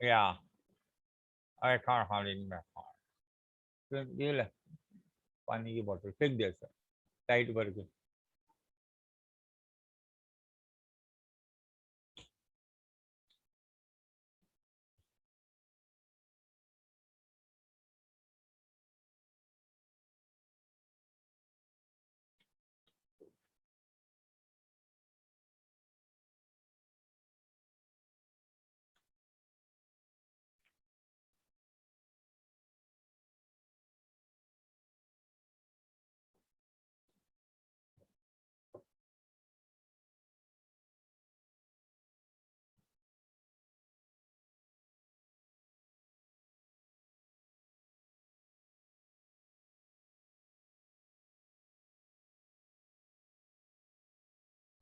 Yeah, I can't hold it back. ये ले पानी की बोतल फेंक दे सर टाइट भर के.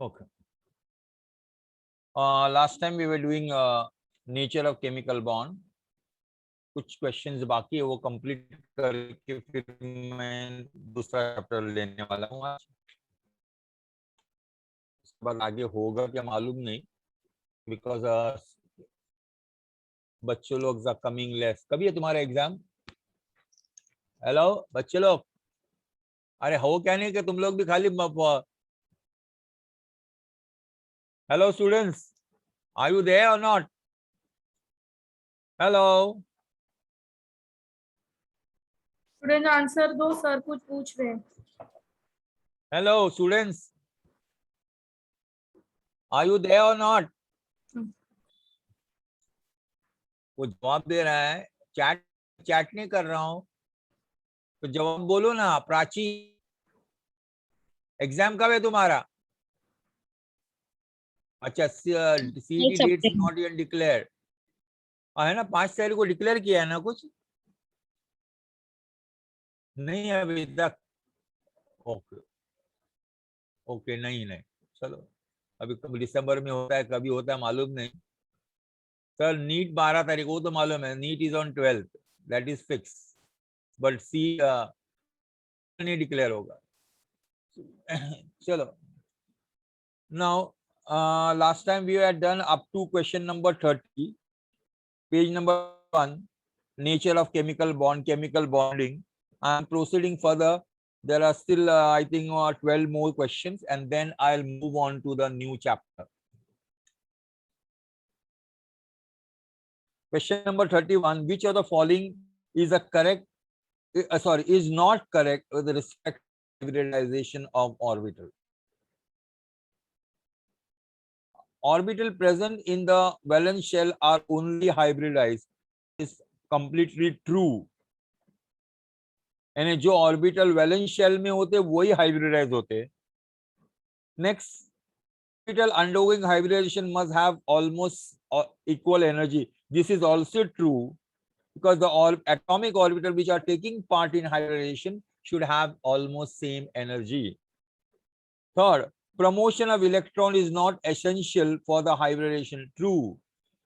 Okay. Last time we were doing nature of chemical bond. कुछ क्वेश्चंस बाकी है वो कंप्लीट करके फिर मैं दूसरा चैप्टर लेने वाला हूँ आज. उसके बाद आगे होगा क्या मालूम नहीं बिकॉज बच्चों लोग कमिंग लेस. कभी है तुम्हारा एग्जाम? हेलो बच्चे लोग, अरे हो क्या नहीं कि तुम लोग भी खाली. Hello students, are you there or not? Hello student answer दो, सर कुछ पूछ रहे हैं. Hello students, are you there or not? वो जवाब दे रहा है, चैट चैट नहीं कर रहा हूं तो जवाब बोलो ना. प्राची, एग्जाम कब है तुम्हारा? अच्छा, सीईटी डेट्स नॉट यet डिक्लेयर है ना? 5 तारीख को डिक्लेयर किया है ना? कुछ नहीं है अभी तक. ओके ओके, नहीं नहीं, चलो अभी कब दिसंबर में होता है कभी होता है मालूम नहीं. सर नीट 12 तारीख को तो मालूम है. NEET is on 12th, that is fix. But see नहीं डिक्लेयर होगा. चलो now last time we had done up to question number 30, page number 1, nature of chemical bond, chemical bonding. I am proceeding further. There are still I think 12 more questions and then I'll move on to the new chapter. Question number 31, which of the following is a correct is not correct with respect to hybridization of orbital? Orbital present in the valence shell are only hybridized is completely true. यानी जो orbital valence shell में होते वही hybridise होते. Next, orbital undergoing hybridization must have almost equal energy. This is also true because the atomic orbital which are taking part in hybridization should have almost same energy. Third, promotion of electron is not essential for the hybridization. True.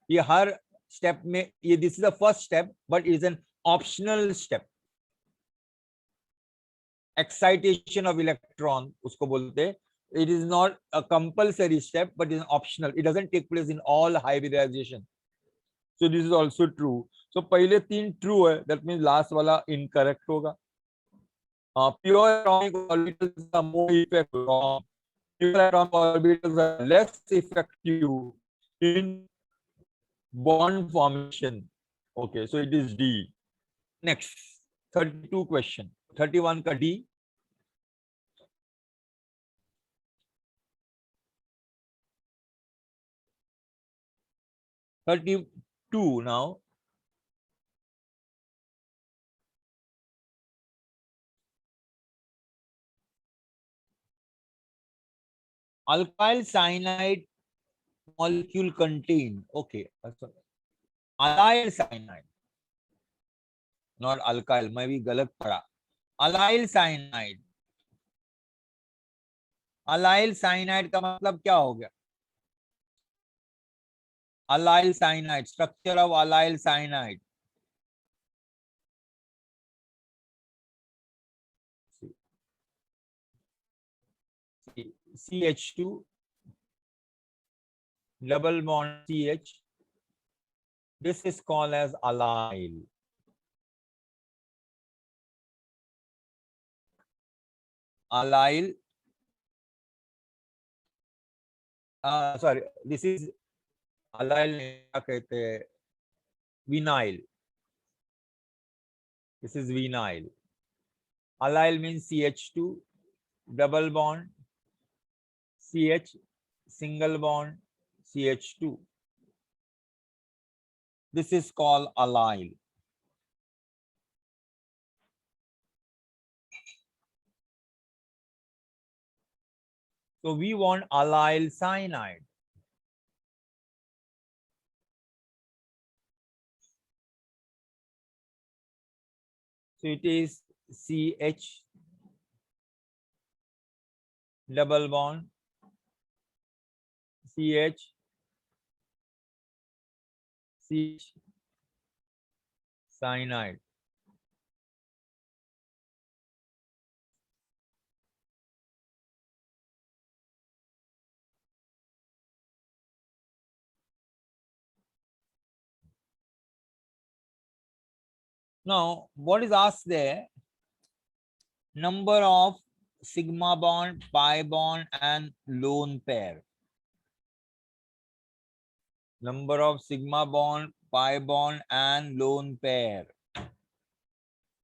ये हर step में ये this is the first step but is an optional step. Excitation of electron उसको बोलते हैं. It is not a compulsory step but is optional. It doesn't take place in all hybridization. So this is also true. So पहले 3 true है, that means last वाला incorrect होगा. Pure atomic orbitals are more effective. Pure atomic orbitals are less effective in bond formation. Okay, so it is D. Next, 32 question. 31 का D. 32 now. Alkyl cyanide molecule contain. Okay, allyl cyanide, not alkyl. मैं भी गलत पढ़ा. allyl cyanide. allyl cyanide का मतलब क्या हो गया? allyl cyanide, structure of allyl cyanide. CH2 double bond CH This is called as allyl. Allyl, sorry, this is allyl, क्या कहते हैं, vinyl. This is vinyl. Allyl means CH2 double bond, CH single bond, CH2. This is called allyl. So we want allyl cyanide. So it is CH double bond, CH, CH cyanide. Now, what is asked there? Number of sigma bond, pi bond, and lone pair. Number of sigma bond, pi bond, and lone pair.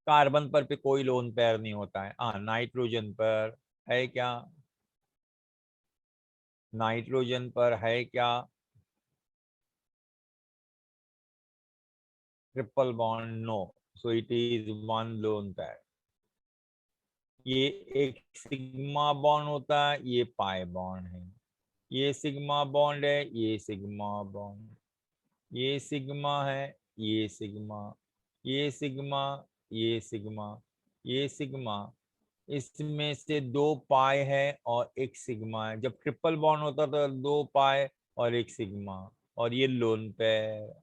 Carbon पर पे कोई lone pair नहीं होता है। हाँ, nitrogen पर है क्या? नाइट्रोजन पर है क्या? Triple bond, no, so it is one lone pair. ये एक सिग्मा बॉन्ड होता है, ये पाई बॉन्ड है। ये सिग्मा बॉन्ड है, ये सिग्मा बॉन्ड, ये सिग्मा है, ये सिग्मा, ये सिग्मा, ये सिग्मा, ये सिग्मा। इसमें से 2 पाई है और 1 सिग्मा है। जब ट्रिपल बॉन्ड होता था 2 पाई और 1 सिग्मा, और ये लोन पेयर।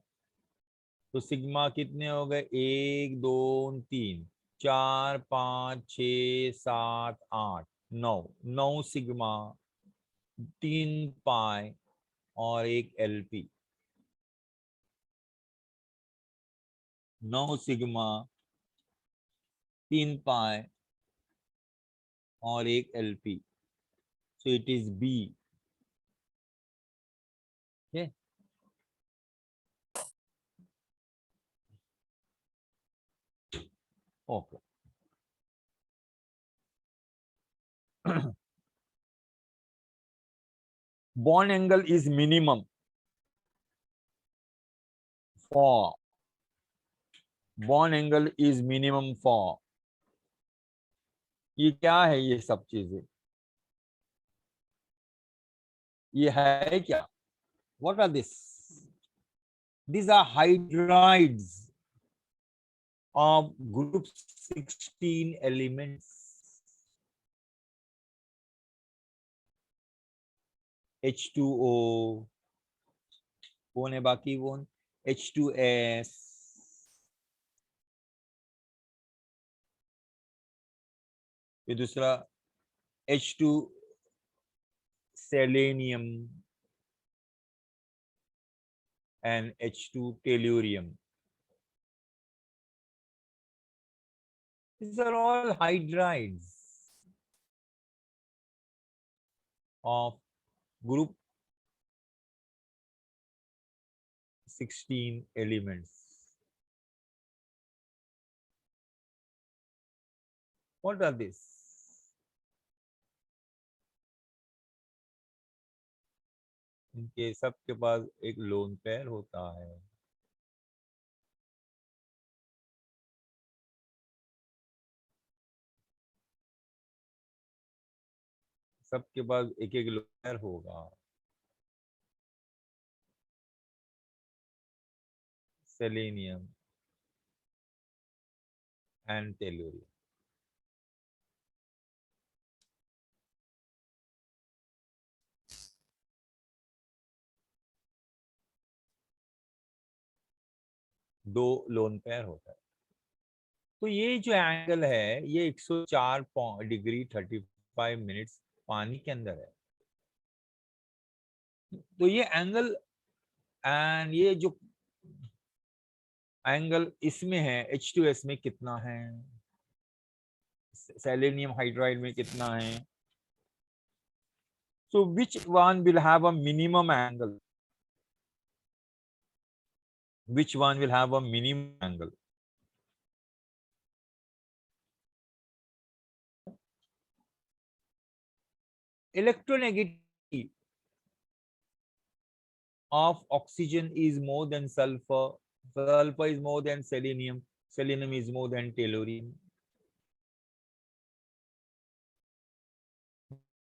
तो सिग्मा कितने हो गए? 1 2 3 4 5 6 7 8 9, 9 सिग्मा, 3 पाई और 1 एलपी। 9 सिग्मा, 3 पाई और 1 LP. So it is B. Okay. Bond angle is minimum for, bond angle is minimum for, ये क्या है? ये सब चीजें ये है क्या? What are this? These are hydrides of group 16 elements. H2O, कौन है बाकी? वो H2S, ये दूसरा H2 selenium and H2 tellurium. These are all hydrides of group 16 elements. What are these? इनके सबके पास एक लोन पेयर होता है। सबके पास एक एक लोन पेयर होगा। Selenium and tellurium. दो लोन पेयर होता है। तो ये जो एंगल है ये 104 डिग्री 35 मिनट्स पानी के अंदर है। तो ये एंगल एंड ये जो एंगल इसमें है, H2S में कितना है, सेलेनियम हाइड्राइड में कितना है. So which one will have a minimum angle? Which one will have a minimum angle? Electronegativity of oxygen is more than sulfur. Sulfur is more than selenium. Selenium is more than tellurium.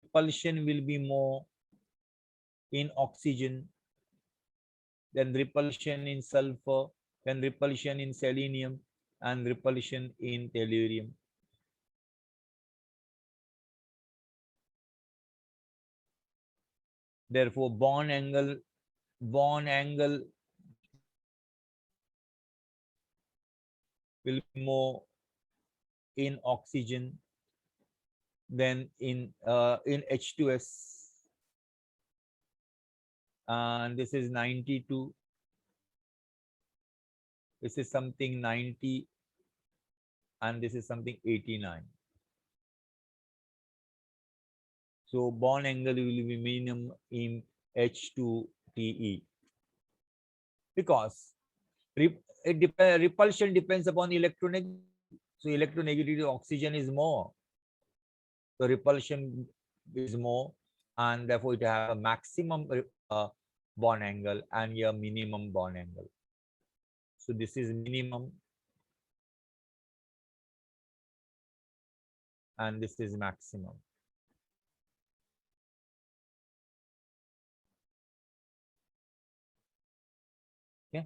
Repulsion will be more in oxygen than repulsion in sulfur, than repulsion in selenium, and repulsion in tellurium. Therefore, bond angle will be more in oxygen than in H2S. And this is 92. This is something 90, and this is something 89. So bond angle will be minimum in H2TE, because repulsion depends upon electronegativity. So electronegativity of oxygen is more. So repulsion is more, and therefore it has a maximum bond angle and a minimum bond angle. So this is minimum, and this is maximum. Okay.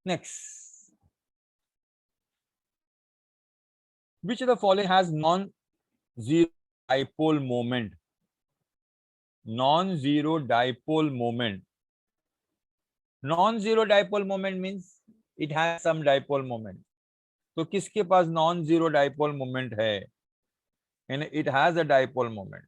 Next, which of the following has non-zero dipole moment? Non-zero dipole moment. Non-zero dipole moment means it has some dipole moment. तो किसके पास non-zero dipole moment है? And it has a dipole moment.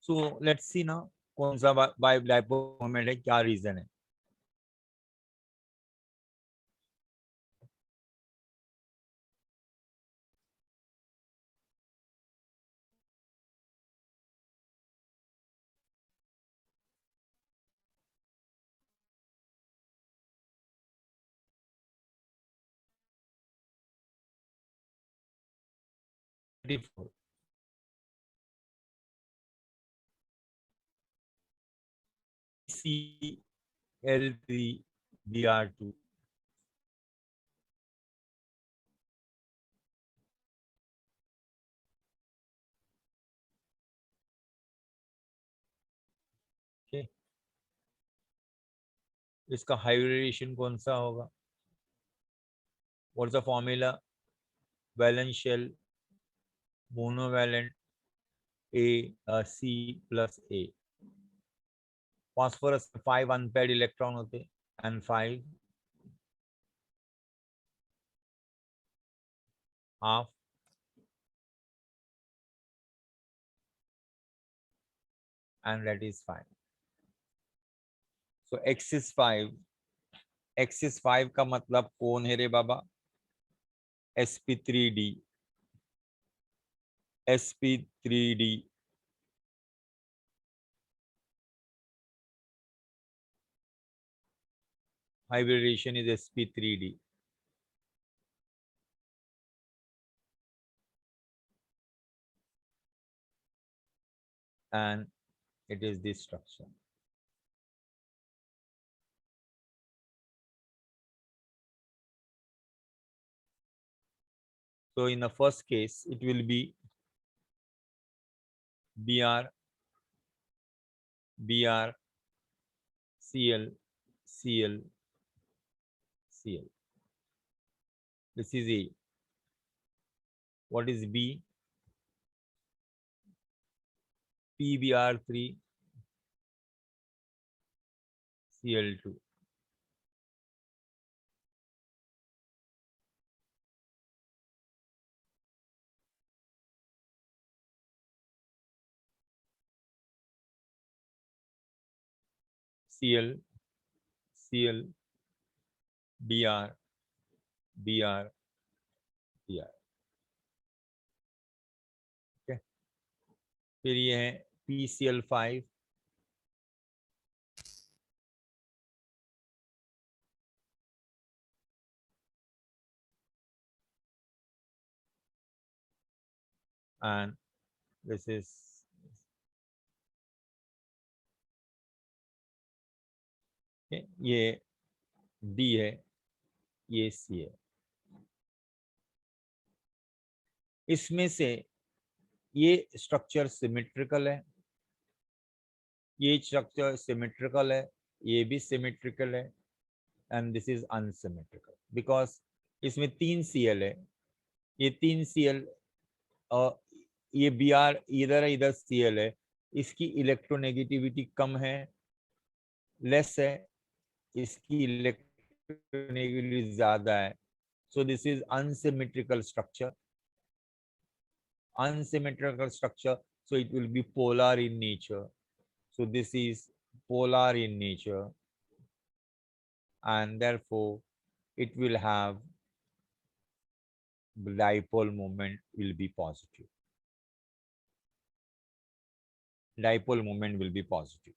So let's see now कौन सा dipole moment है, क्या reason है. Cl3Br2. Okay. इसका hybridisation कौन सा होगा? What's the formula? Valence shell, monovalent, C plus A. Phosphorus 5 unpaired electron होते and 5 half, and that is 5. So X is 5. X is 5 का मतलब कौन है रे बाबा? sp3d. sp3d. Hybridization is sp3d. And it is this structure. So in the first case, it will be Br, Br, Cl, Cl, Cl. This is A. What is B? PBr3, Cl2. Cl, Cl, Br, Br, Br. Okay. फिर ये है PCl5, and this is okay. ये D है, ये C है. इसमें से ये स्ट्रक्चर सिमेट्रिकल है, ये स्ट्रक्चर सिमेट्रिकल है, ये भी सिमेट्रिकल है, and this is unsymmetrical because इसमें 3 Cl है. ये 3 Cl और ये Br इधर है, इधर Cl है. इसकी इलेक्ट्रोनेगेटिविटी कम है, लेस है. इसकी इलेक्ट्रोनेगेटिविटी ज्यादा है. So this is unsymmetrical structure. Unsymmetrical structure, so it will be polar in nature. So this is polar in nature, and therefore it will have dipole moment will be positive. Dipole moment will be positive.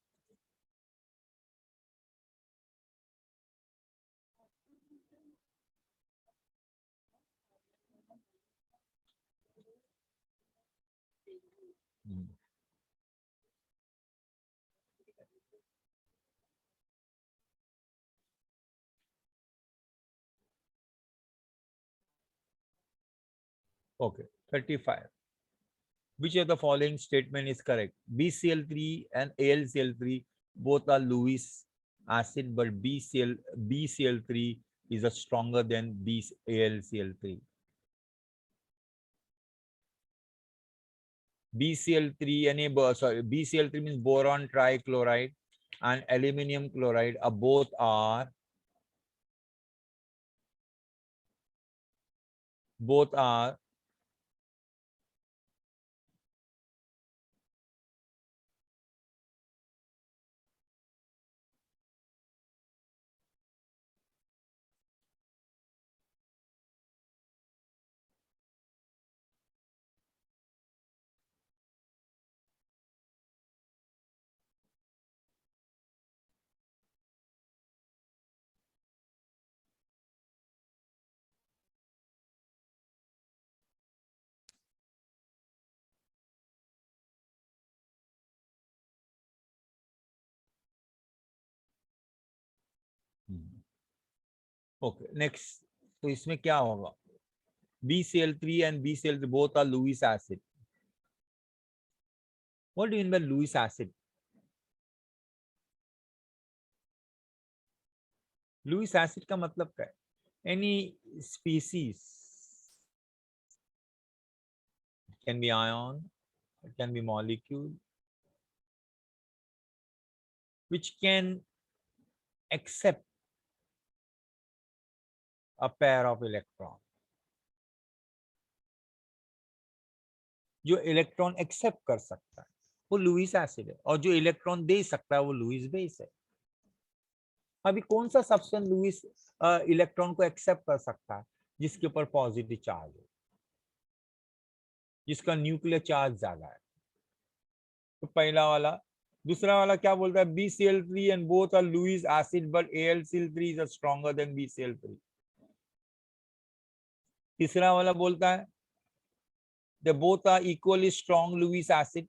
Okay, 35. Which of the following statement is correct? BCl3 and AlCl3 both are Lewis acid, but BCl3 is a stronger than AlCl3. BCl3 and BCl3 means boron trichloride and aluminum chloride are both okay. Next, तो इसमें क्या होगा? BCl3 and BCl3 both are Lewis acid. What do you mean by Lewis acid? Lewis acid का मतलब क्या है? Any species, can be ion, it can be molecule which can accept a pair of electron. जो electron accept कर सकता है वो Lewis acid है, और जो इलेक्ट्रॉन दे सकता है वो लुईस बेस है। अभी कौन सा सब्सटेंस लुईस इलेक्ट्रॉन को एक्सेप्ट कर सकता है? जिसके ऊपर पॉजिटिव चार्ज हो, जिसका न्यूक्लियर चार्ज ज्यादा है। तो पहला वाला। दूसरा वाला क्या बोलता है? BCl3 and both are Lewis acid but AlCl3 is stronger than BCl3। तीसरा वाला बोलता है they both are equally strong Lewis acid,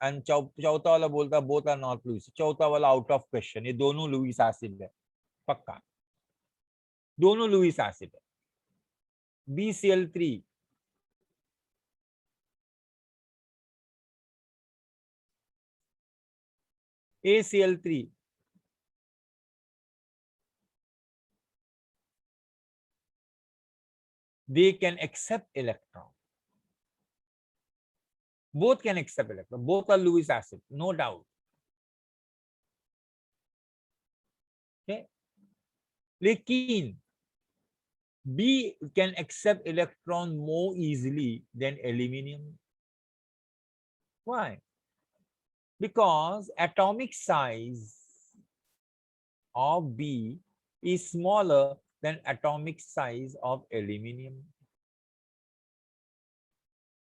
and चौथा वाला बोलता है बोथ आर नॉट लुईस। चौथा वाला आउट ऑफ क्वेश्चन, ये दोनों लुईस एसिड है, पक्का दोनों लुईस एसिड है। BCl3 ACl3 they can accept electron, both can accept electron, both are Lewis acid, no doubt. Okay, लेकिन B can accept electron more easily than aluminium. Why? Because atomic size of B is smaller than atomic size of aluminium.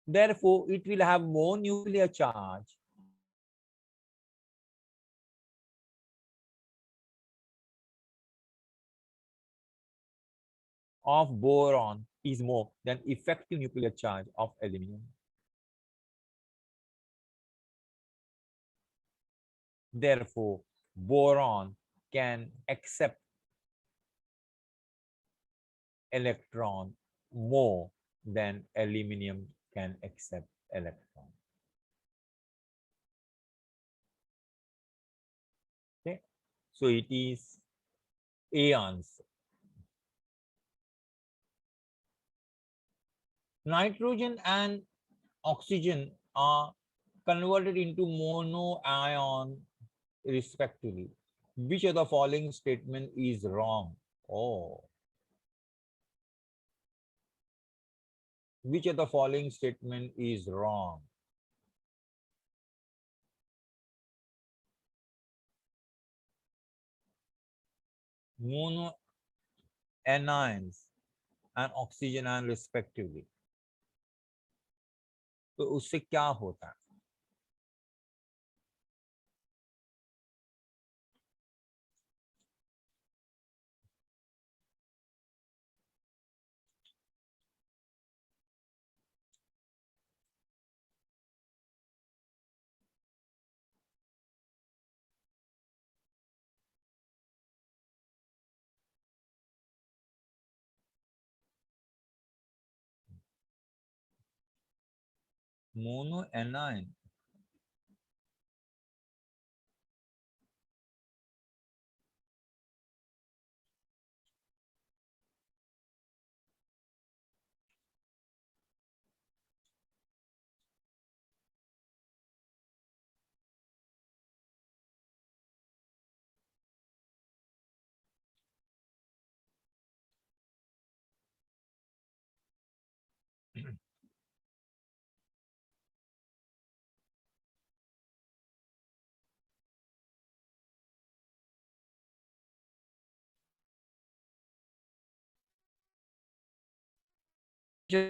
Therefore, it will have more nuclear charge of boron is more than effective nuclear charge of aluminium. Therefore, boron can accept electron more than aluminium can accept electron. Okay, so it is A answer. Nitrogen and oxygen are converted into monoion respectively. Which of the following statement is wrong? Oh. Which of the following statement is wrong? Monoanions and oxygen ion respectively. तो उससे क्या होता है? Monoanion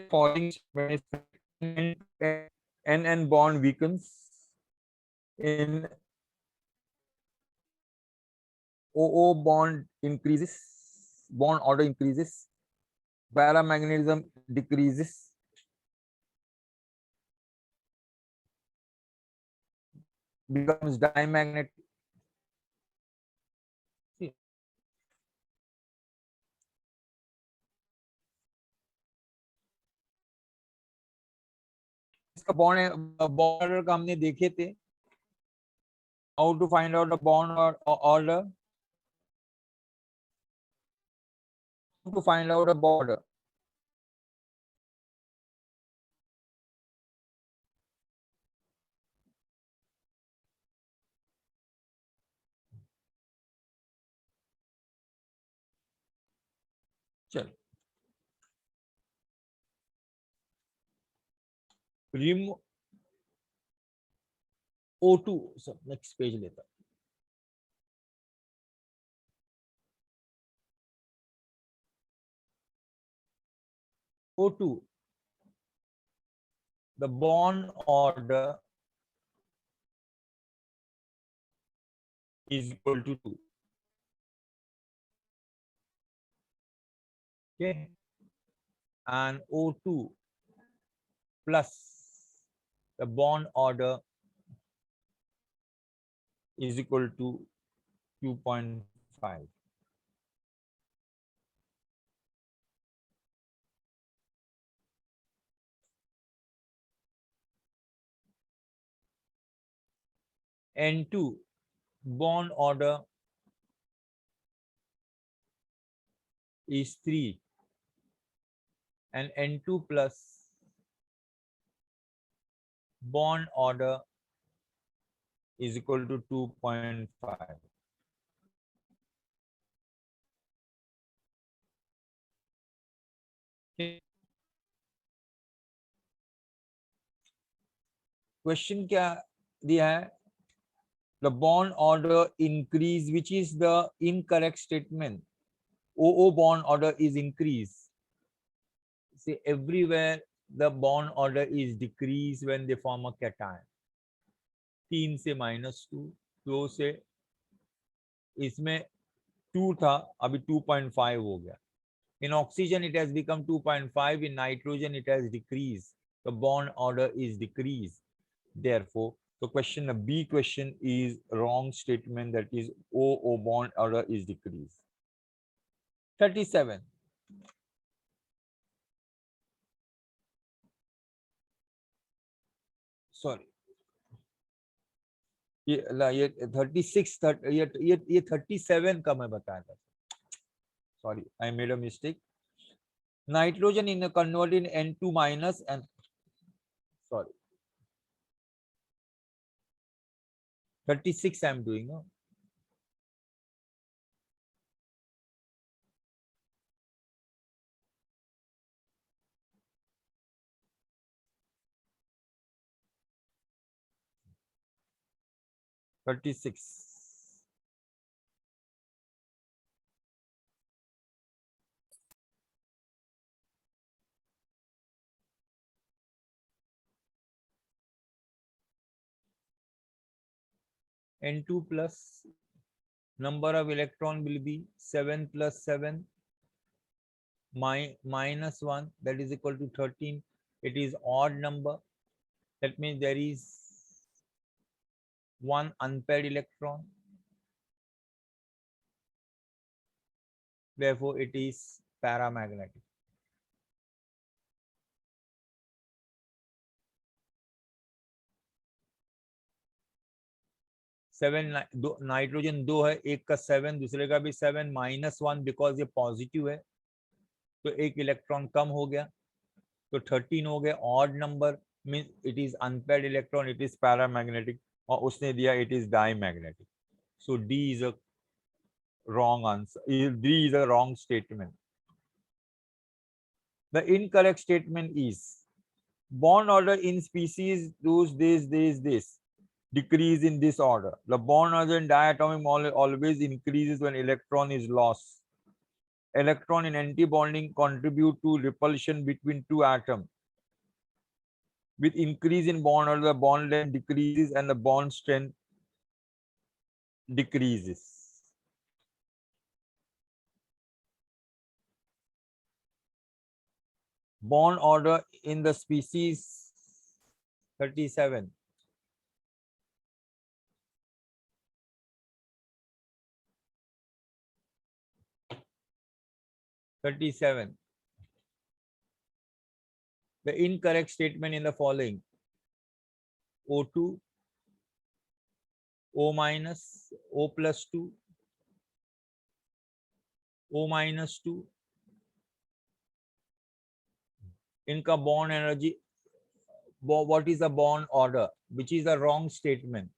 falling N bond weakens in OO bond increases, bond order increases, paramagnetism decreases, becomes diamagnetic. इसका bond order का हमने देखे थे, how to find out the bond order. to find out a border. चलो रिमूव O2 सब next page लेता O2 the bond order is equal to 2. Okay, and O2 plus the bond order is equal to 2.5. N2 bond order is 3 and N2 plus bond order is equal to 2.5. Question क्या दिया है? The bond order increase, which is the incorrect statement. OO bond order is increase. See, everywhere the bond order is decrease when they form a cation. 3 से -2, 2 से इसमें 2 था, अभी 2.5 हो गया. In oxygen it has become 2.5. In nitrogen it has decreased. The bond order is decreased. Therefore, the question, the B question is wrong statement, that is OO bond order is decreased. 37. Sorry. ये 36 ये 37 का मैं बताया था. Sorry, I made a mistake. Nitrogen in a converted N2 minus and sorry. 36 I am doing. No? N2 plus number of electron will be 7 plus 7 minus 1, that is equal to 13. It is odd number. That means there is one unpaired electron. Therefore, it is paramagnetic. Nitrogen 2 है, एक का 7, दूसरे का भी 7, -1 because ये positive है तो एक इलेक्ट्रॉन कम हो गया तो 13 हो गया. Odd number means it is unpaired electron, it is paramagnetic, और उसने दिया it is diamagnetic. So D is a wrong answer. D is a wrong statement. The incorrect statement is bond order in species does this decrease in this order. The bond order in diatomic molecule always increases when electron is lost. Electron in antibonding contribute to repulsion between two atoms. With increase in bond order, the bond length decreases and the bond strength decreases. Bond order in the species 37. The incorrect statement in the following: O2, O minus, O plus 2, O minus 2, इनका bond energy, what is the bond order, which is a wrong statement.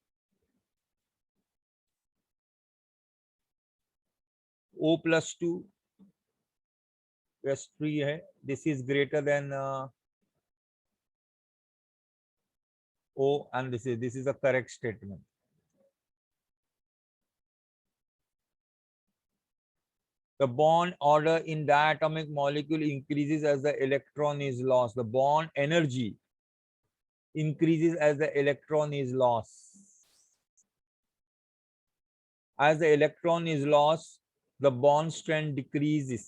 O plus 2 S3 है, this is greater than O, and this is a correct statement. The bond order in diatomic molecule increases as the electron is lost. The bond energy increases as the electron is lost. As the electron is lost, the bond strength decreases.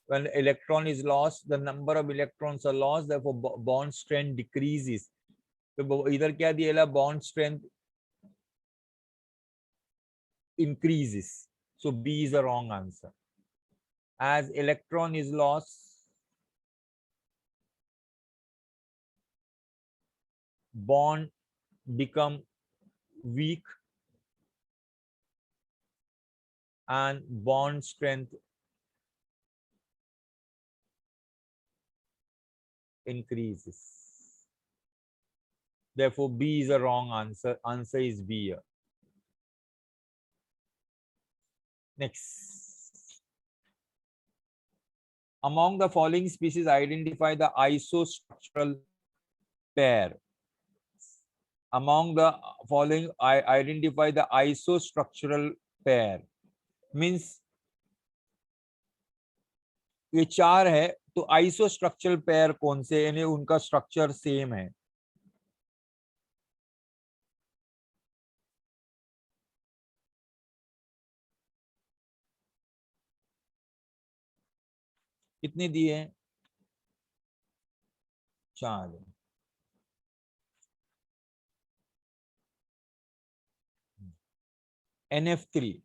When the electron is lost, the number of electrons are lost, therefore bond strength decreases. तो इधर क्या दिया, bond strength increases. So B is the wrong answer. As electron is lost, bond become weak and bond strength increases. Therefore B is the wrong answer. Answer is B here. Next. Among the following species, identify the isostructural pair. Among the following, I identify the isostructural pair. Means ये चार है, तो आइसोस्ट्रक्चरल pair कौन से, यानी उनका structure same है. कितने दिए हैं? 4. NF3,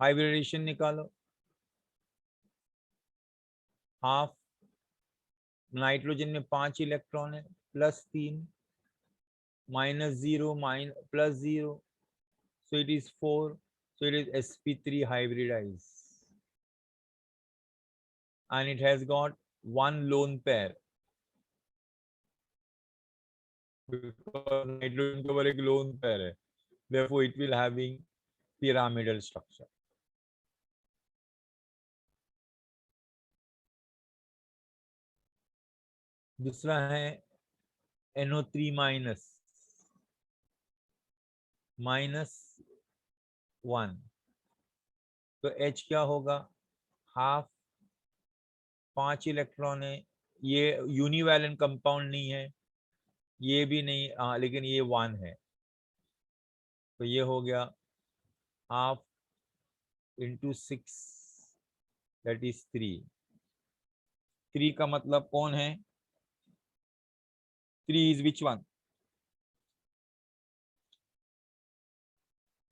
हाइब्रिडेशन निकालो. हाफ, नाइट्रोजन में 5 इलेक्ट्रॉन है, +3, -0 +0, so it is 4, so it is sp3 hybridized, and it has got one lone pair because nitrogen केवल एक lone pair है, therefore it will having pyramidal structure. दूसरा है NO3 -1, तो H क्या होगा? हाफ, 5 इलेक्ट्रॉन है, ये यूनिवैलेंट कंपाउंड नहीं है, ये भी नहीं, लेकिन ये 1 है, तो ये हो गया हाफ इंटू 6, दैट इज 3. 3 का मतलब कौन है? 3 is which one?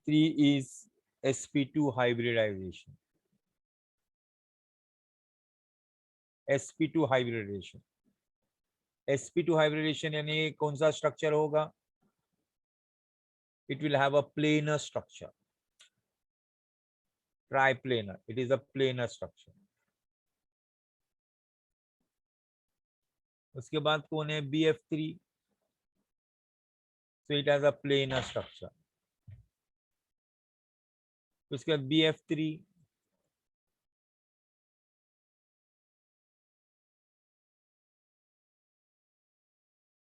3 is sp2 hybridization. sp2 hybridization. sp2 hybridization यानी कौन सा स्ट्रक्चर होगा? It will have a planar structure. Triplanar. It is a planar structure. उसके बाद कौन है? BF3. So it has a planar structure. उसके बाद BF3,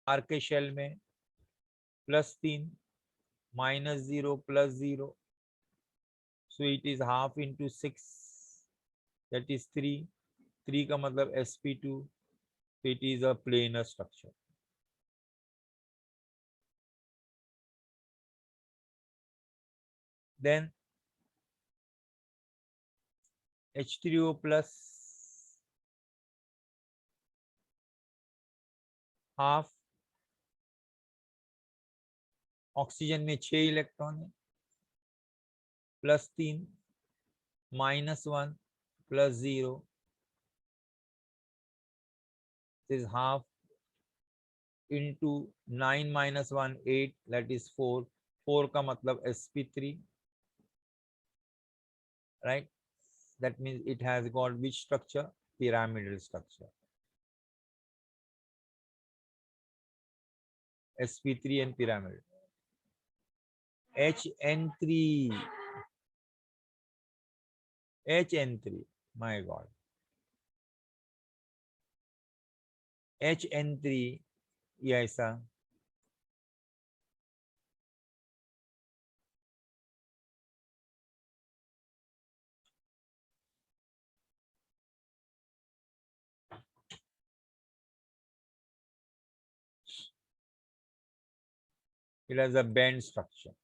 R के शेल में +3, -0 +0, so it is half into 6, that is 3. 3 का मतलब sp2, so it is a planar structure. Then H3O plus, half, oxygen में 6 इलेक्ट्रॉन है, +3, -1 +0, is half into 9 minus 1 8, that is 4. 4 का मतलब sp3, right? That means it has got which structure? Pyramidal structure. sp3 and pyramid. hn3, hn3, my god, hn3 ये ऐसा, it has a band structure.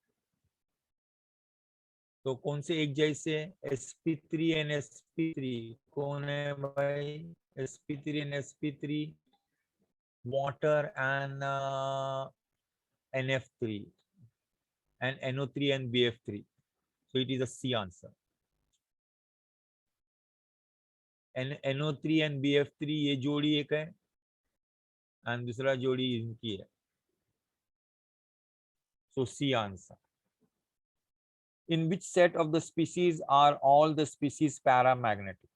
तो कौन से एक जैसे? sp3 and sp3 कौन है भाई? sp3 and sp3, water and nf3 and no3 and bf3. So it is a C answer. and no3 and bf3 ये जोड़ी एक है and दूसरा जोड़ी इनकी है. So C answer. In which set of the species are all the species paramagnetic?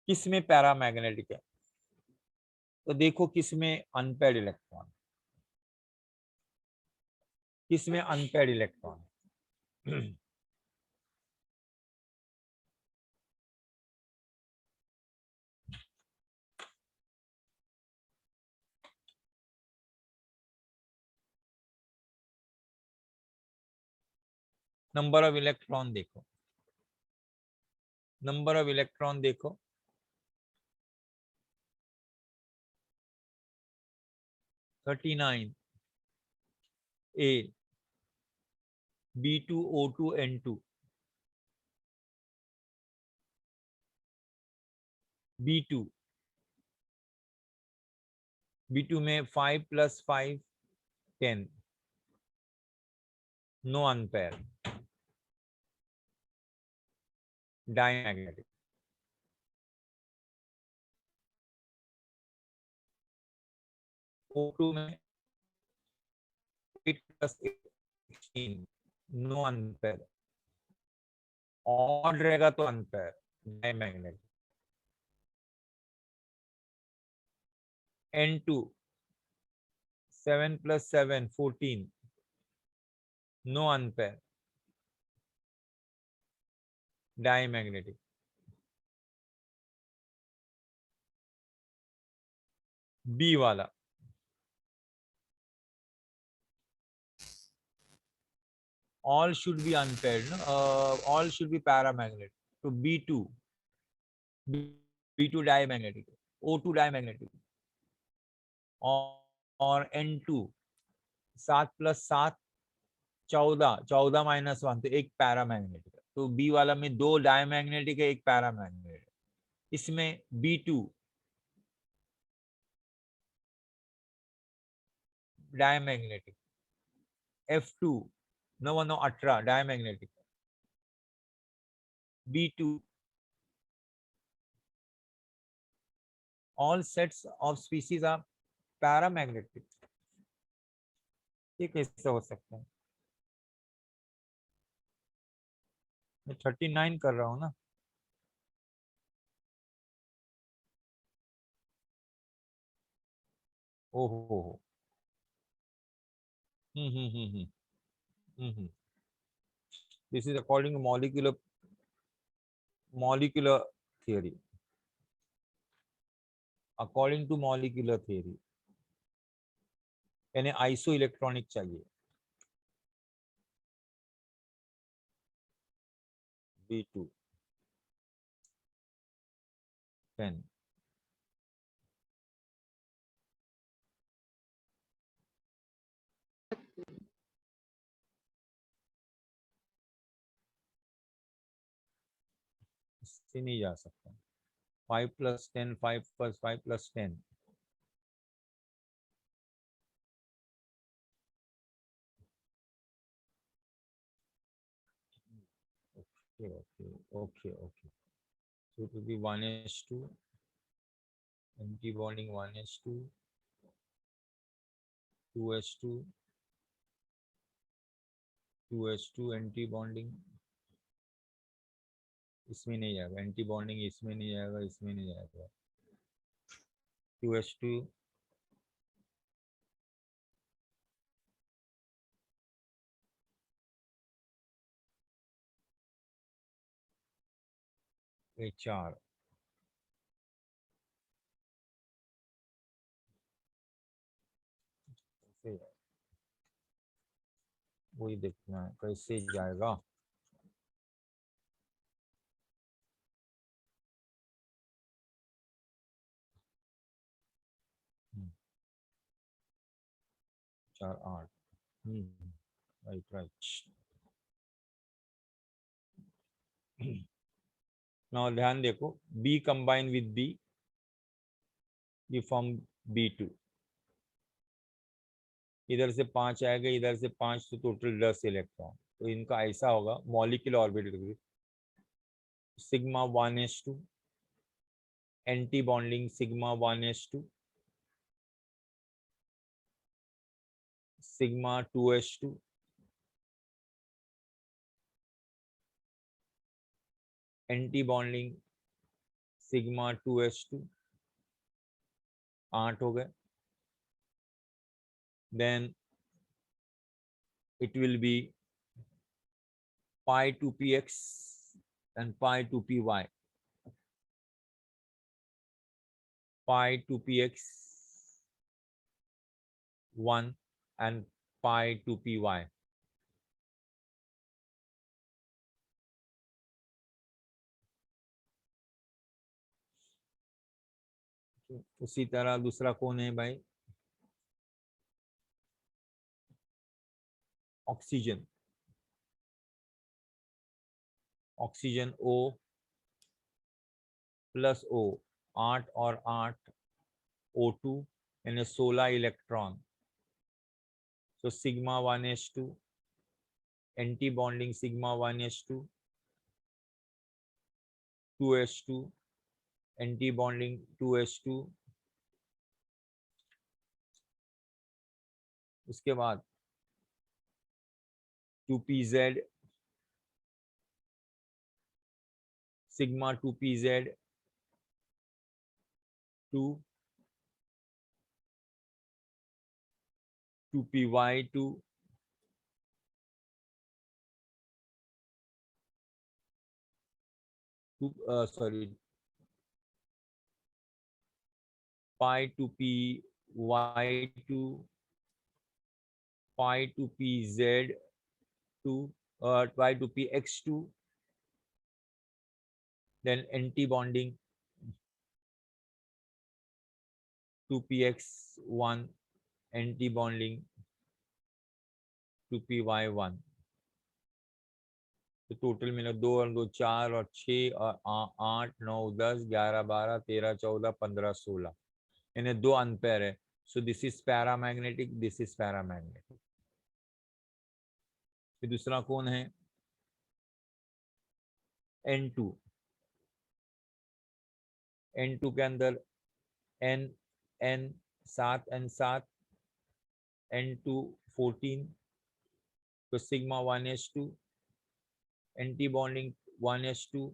किसमें paramagnetic है? तो देखो किसमें अनपेयर्ड इलेक्ट्रॉन, किसमें unpaired electron. Number of electron देखो, नंबर ऑफ इलेक्ट्रॉन देखो, 39 A, B2 O2 N2, B2, B2 में 5 + 5 10, no unpaired, diamagnetic. O2 में 8 + 8 16, नो अनपेयर, ऑड रहेगा तो unpaired, diamagnetic. N2 7 + 7 14, no unpaired, diamagnetic. B वाला all should be unpaired, no? All should be paramagnetic. So B2, B2 diamagnetic, O2 diamagnetic, और N2 7 + 7 14, 14 - 1 तो एक paramagnetic है. तो B वाला में 2 डायमैग्नेटिक है, एक पैरामैग्नेटिक है. इसमें B2 diamagnetic, F2 9 18 diamagnetic, B2 all sets of species are paramagnetic. ये कैसे हो सकता है? मैं 39 कर रहा हूँ ना. ओहो. This is according to molecular theory. According to molecular theory, यानी आइसो इलेक्ट्रॉनिक चाहिए. B2 10. इससे नहीं जा सकता. 5 + 10, 5 + 5 + 10. Okay. So it will be 1s2 anti bonding 1s2 2s2 2s2 anti bonding इसमें नहीं जाएगा, एंटी बॉन्डिंग इसमें नहीं जाएगा, इसमें नहीं जाएगा। 2s2 ये 4 वही देखना है कैसे जाएगा। हम्म, 4 8 राइट राइट। नाउ ध्यान देखो, B कंबाइन विद B ये फॉर्म B2। इधर से 5 आएगा, इधर से 5, तो टोटल 10 इलेक्ट्रॉन। तो इनका ऐसा होगा molecular orbital sigma 1s2 anti bonding sigma 1s2 sigma 2s2 anti bonding sigma 2s2 8 हो गए। Then it will be pi 2px and pi 2py, pi 2px 1 and pi 2py। उसी तरह दूसरा कौन है भाई, oxygen. Oxygen O plus O 8 और 8 O2 यानी 16 इलेक्ट्रॉन। तो sigma 1s2 anti bonding sigma 1s2 2s2 anti bonding 2s2। उसके बाद 2pz sigma 2pz 2 2py2 sorry pi 2py2 pi 2pz2 pi 2px2 then anti bonding 2px1 anti bonding 2py1। तो total मिला 2 और 2 4 और 6 और 8 9 10 11 12 13 14 15 16 यानी 2 अनपेयर है। So this is paramagnetic, this is paramagnetic. फिर दूसरा कौन है N2। N2 के अंदर N N 7 N 7 N2 14 तो sigma 1s2 anti bonding 1s2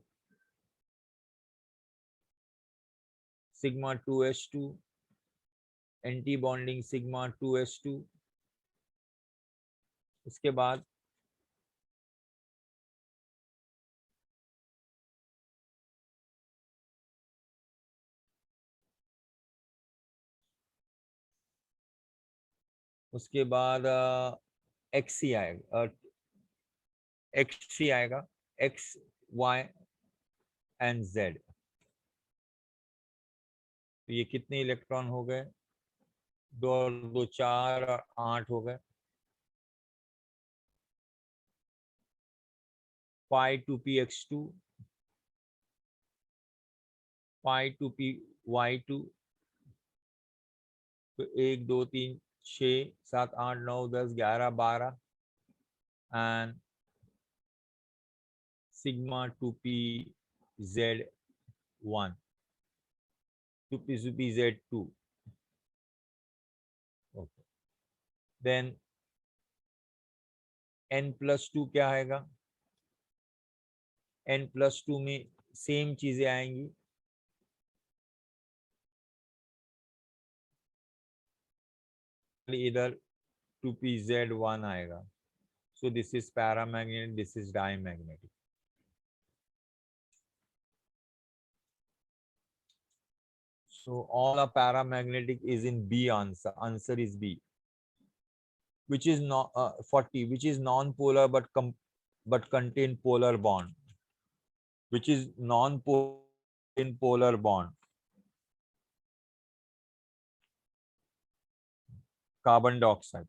sigma 2s2 anti bonding sigma 2s2। उसके बाद XC आएगा, XC आएगा X Y एंड Z। तो ये कितने इलेक्ट्रॉन हो गए, 2 और 2 4 और 8 हो गए। pi 2px2 pi 2py2 तो 1 2 3 6 7 8 9 10 11 12 and sigma 2pz1। 2pz2. Okay. Then n+2 क्या आएगा? n+2 में सेम चीजें आएंगी, इधर 2pz1 आएगा. So this is paramagnetic, this is diamagnetic. So all are paramagnetic is in B answer. Answer is B. Which is not 40, which is non-polar but contain polar bond. Which is non-polar in polar bond. Carbon dioxide.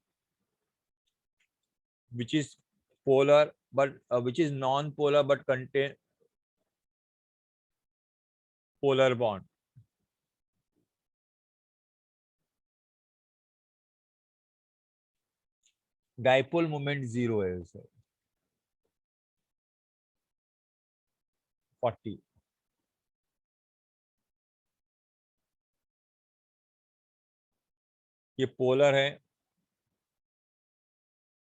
Which is polar but which is non-polar but contain polar bond. Dipole moment 0 है उसे. 40. ये polar है,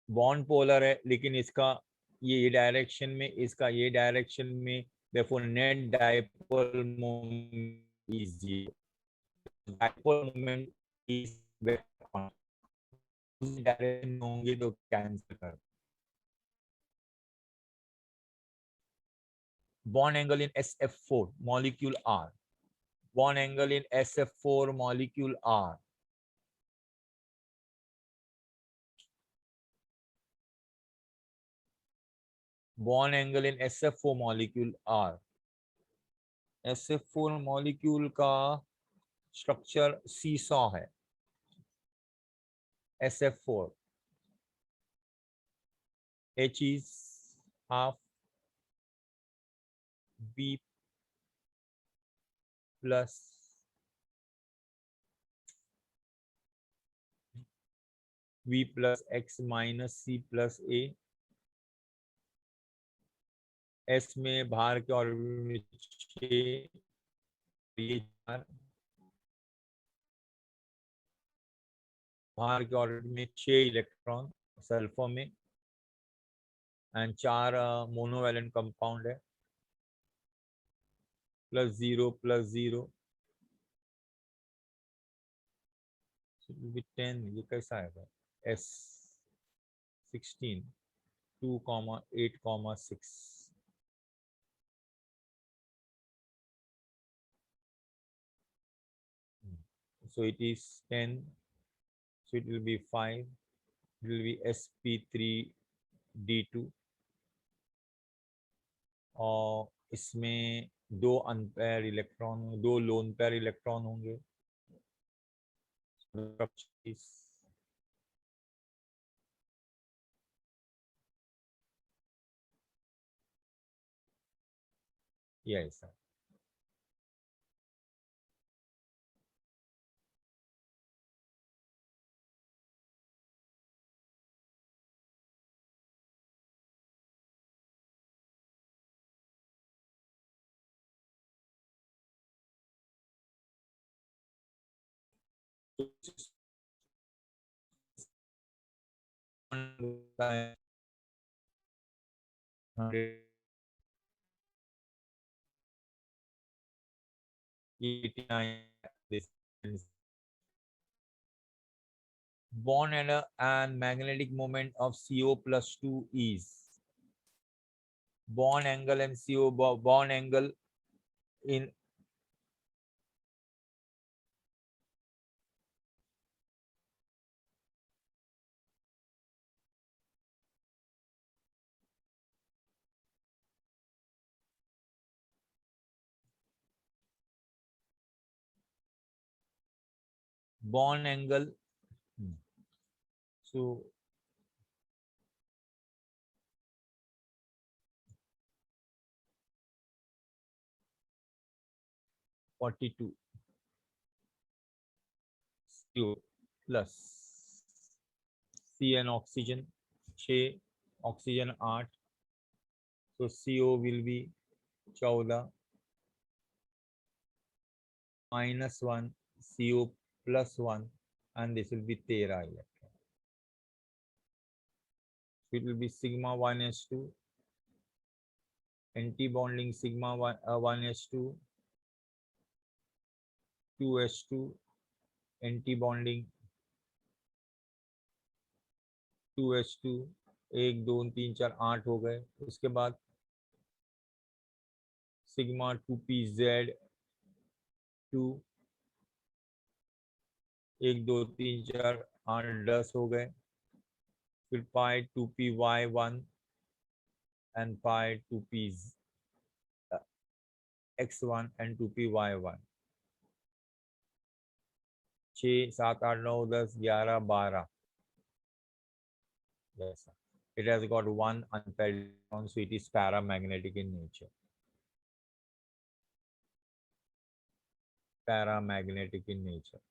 bond polar है, लेकिन इसका ये direction में, इसका ये डायरेक्शन में, therefore net dipole moment is 0. Dipole moment is vector. उस डायरेक्शन में होंगे तो कैंसिल कर. Bond angle in SF4 molecule R. Bond angle in SF4 molecule R. Bond angle in SF4 molecule R. SF4 molecule का structure seesaw है. SF4 H is half B plus V plus X minus C plus A. S में बाहर के orbital में 6, ये 4, बाहर के orbital में 6 इलेक्ट्रॉन सल्फर में, एंड 4 मोनोवैलेंट कंपाउंड है. +0 +0 10. ये कैसा आएगा? S16 2,8,6. So it is 10. So it will be 5. It will be sp3d2. और इसमें 2 unpaired electron, 2 lone pair electron होंगे. Yes. Bond and magnetic moment of CO plus 2 is bond angle and CO bond angle in bond angle. So 42 CO plus CN oxygen 6, oxygen 8. So CO will be 14. -1 CO +1 and this will be 13 electron. It will be sigma 1s2, anti-bonding sigma 1s2, 2s2, anti-bonding 2s2, 1 2 3 4 8 हो गए। उसके बाद sigma 2pz 2, 1 2 3 4 8 10 हो गए। फिर पाई 2py1 and pi 2p x1 and 2py1, 6 7 8 9 10 11 12। Yes, it has got one unpaired electron, so it is paramagnetic in nature. Paramagnetic in nature.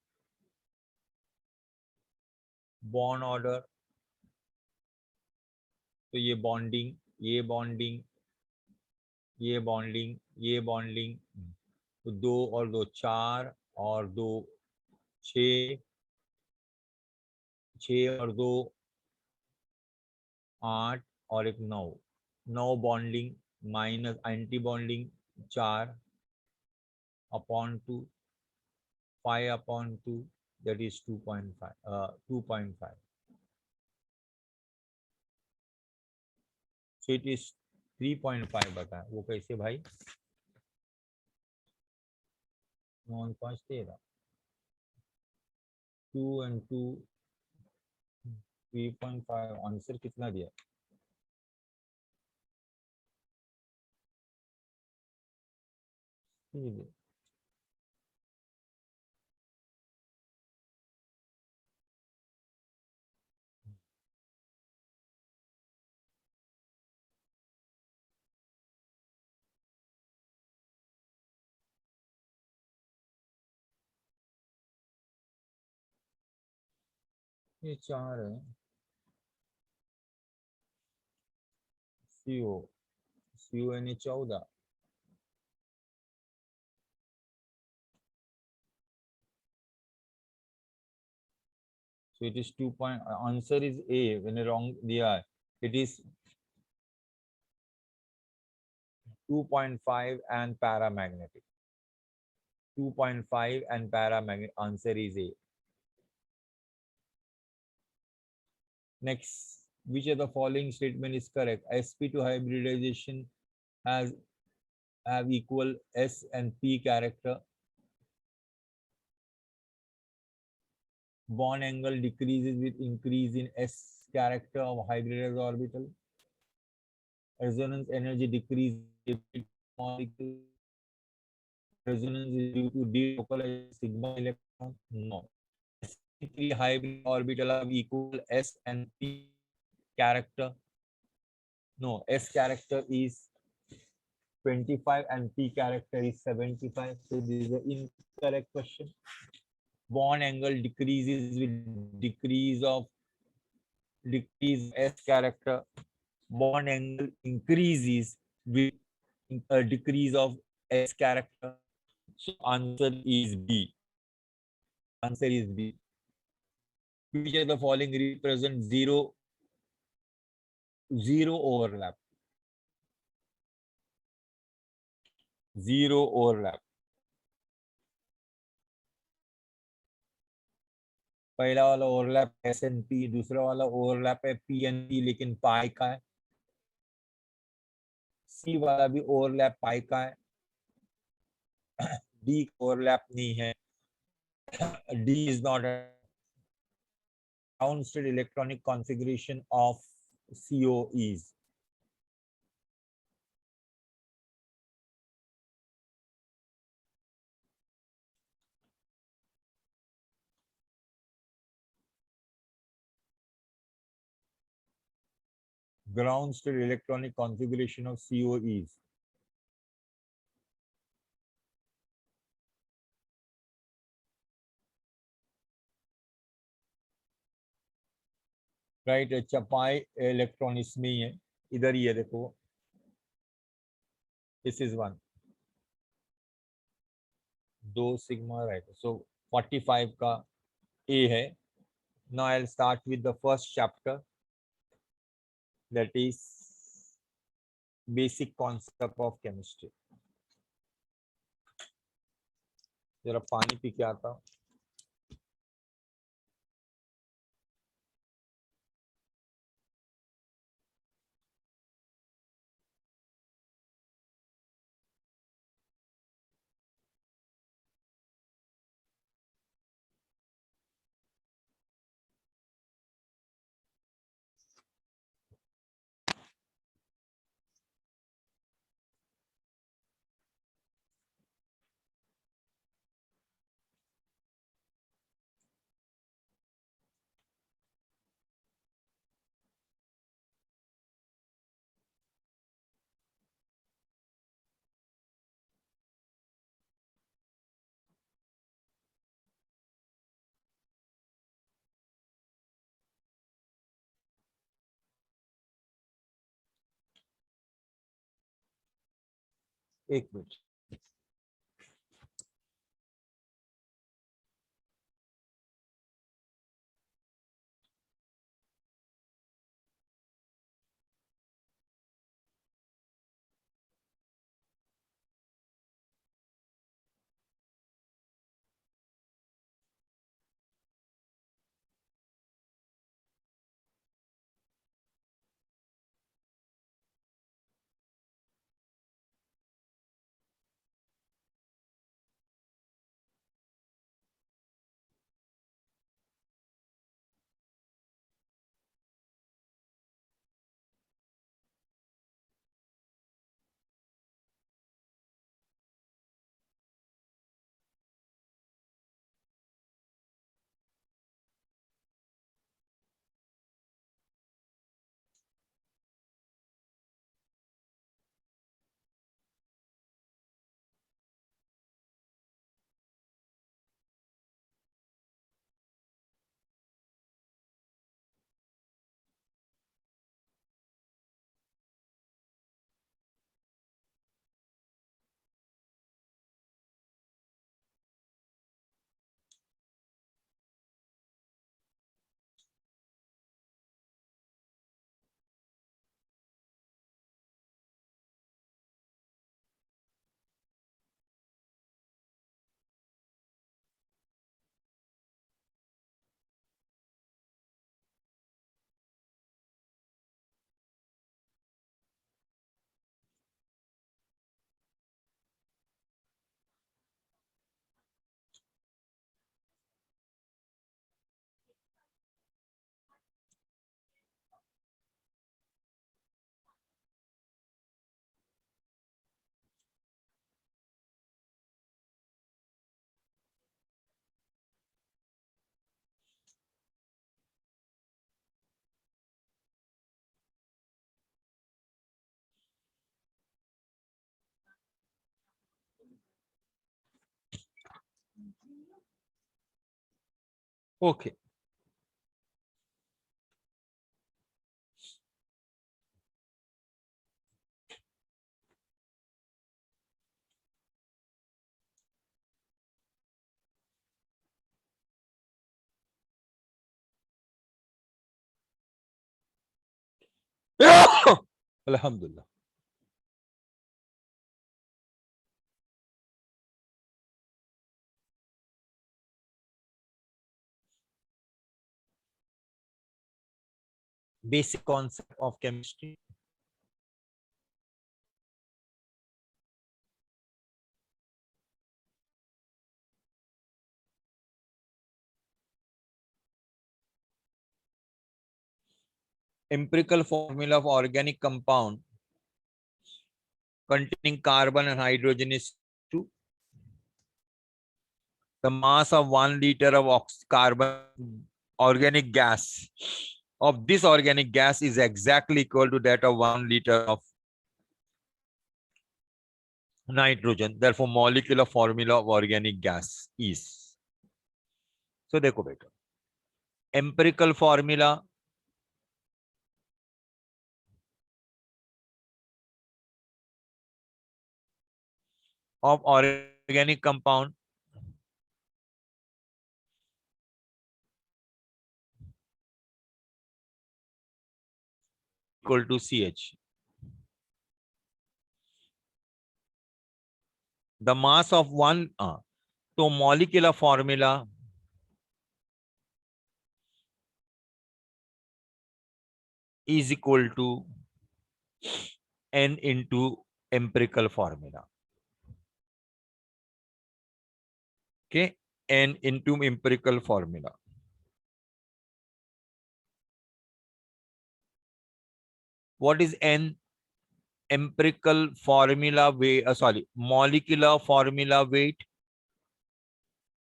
Bond order, तो ये bonding, ये bonding, ये bonding, ये bonding, तो 2 और 2 4 और 2 6, 6 और 2 8 और एक 9, 9 bonding minus anti bonding 4 upon 2, 5 upon 2 that is 2.5 so it is 3.5 बताया। वो कैसे भाई? 9 5 13, 2 and 2 3.5। आंसर कितना दिया? ये 4 है। CO यानी 14, so it is 2 point, answer is A when wrong दिया है, it is 2.5 and paramagnetic, 2.5 and paramagnetic, answer is A. Next, which of the following statement is correct? sp2 hybridization have equal S and P character. Bond angle decreases with increase in S character of hybridized orbital. Resonance energy decreases with molecule. Resonance is due to delocalized sigma electron. No. sp3 hybrid orbital have equal S and P character. No, S character is 25 and P character is 75. So this is an incorrect question. Bond angle decreases with decrease S character. Bond angle increases with a decrease of S character. So answer is B. Answer is B. Which of the following represent zero overlap? Zero overlap. पहला वाला overlap S N P, दूसरा वाला overlap है P N P लेकिन पाई का है। सी वाला भी ओवरलैप पाई का है। डी ओवरलैप नहीं है। D is not a ground state electronic configuration of CO is ground state electronic configuration of CO is right. अच्छा, पाई इलेक्ट्रॉन इसमें ही है, इधर ही है, देखो this is one. 2 sigma right. So 45 का A है. Now I'll start with the first chapter, that is basic concept of chemistry. जरा पानी पी के आता हूं. एक मिनट. ओके. अल्हम्दुलिल्लाह. Basic concept of chemistry. Empirical formula of organic compound containing carbon and hydrogen is 2. The mass of 1 liter of carbon organic gas of this organic gas is exactly equal to that of 1 liter of nitrogen. Therefore, molecular formula of organic gas is. So, देखो बेटा, empirical formula of organic compound equal to CH. The mass of one, so molecular formula is equal to N into empirical formula. Okay, N into empirical formula. What is N? Empirical formula weight, molecular formula weight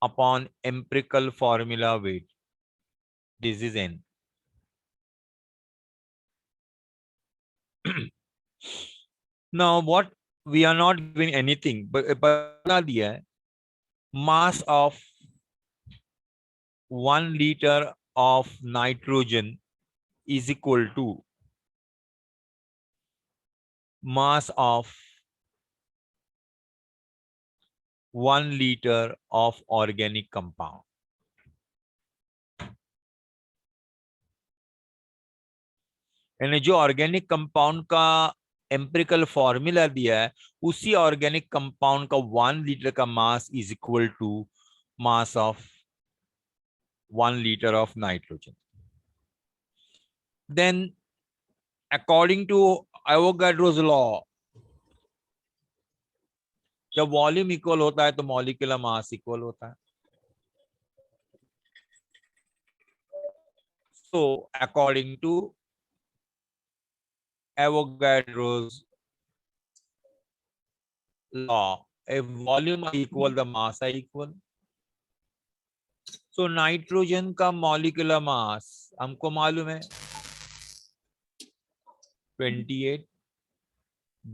upon empirical formula weight. This is N. Now, what we are not giving anything, but mass of 1 liter of nitrogen is equal to mass of 1 liter of organic compound. यानी जो organic compound का empirical formula दिया है, उसी organic compound का 1 litre का mass is equal to mass of 1 litre of nitrogen. Then according to Avogadro's law, जब volume equal होता है तो मॉलिक्यूलर मास इक्वल होता है. So according to Avogadro's law, if volume are equal, the mass are equal. So nitrogen का molecular mass हमको मालूम है 28.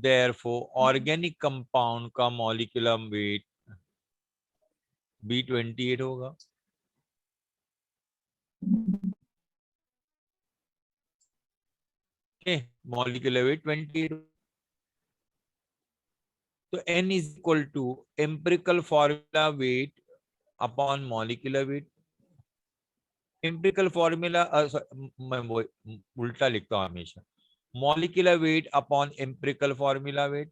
Therefore organic compound का molecular weight भी 28 होगा. Okay, molecular weight 28. So N is equal to empirical formula weight upon molecular weight. Empirical formula, मैं उल्टा लिखता हूँ हमेशा. Molecular weight upon empirical formula weight.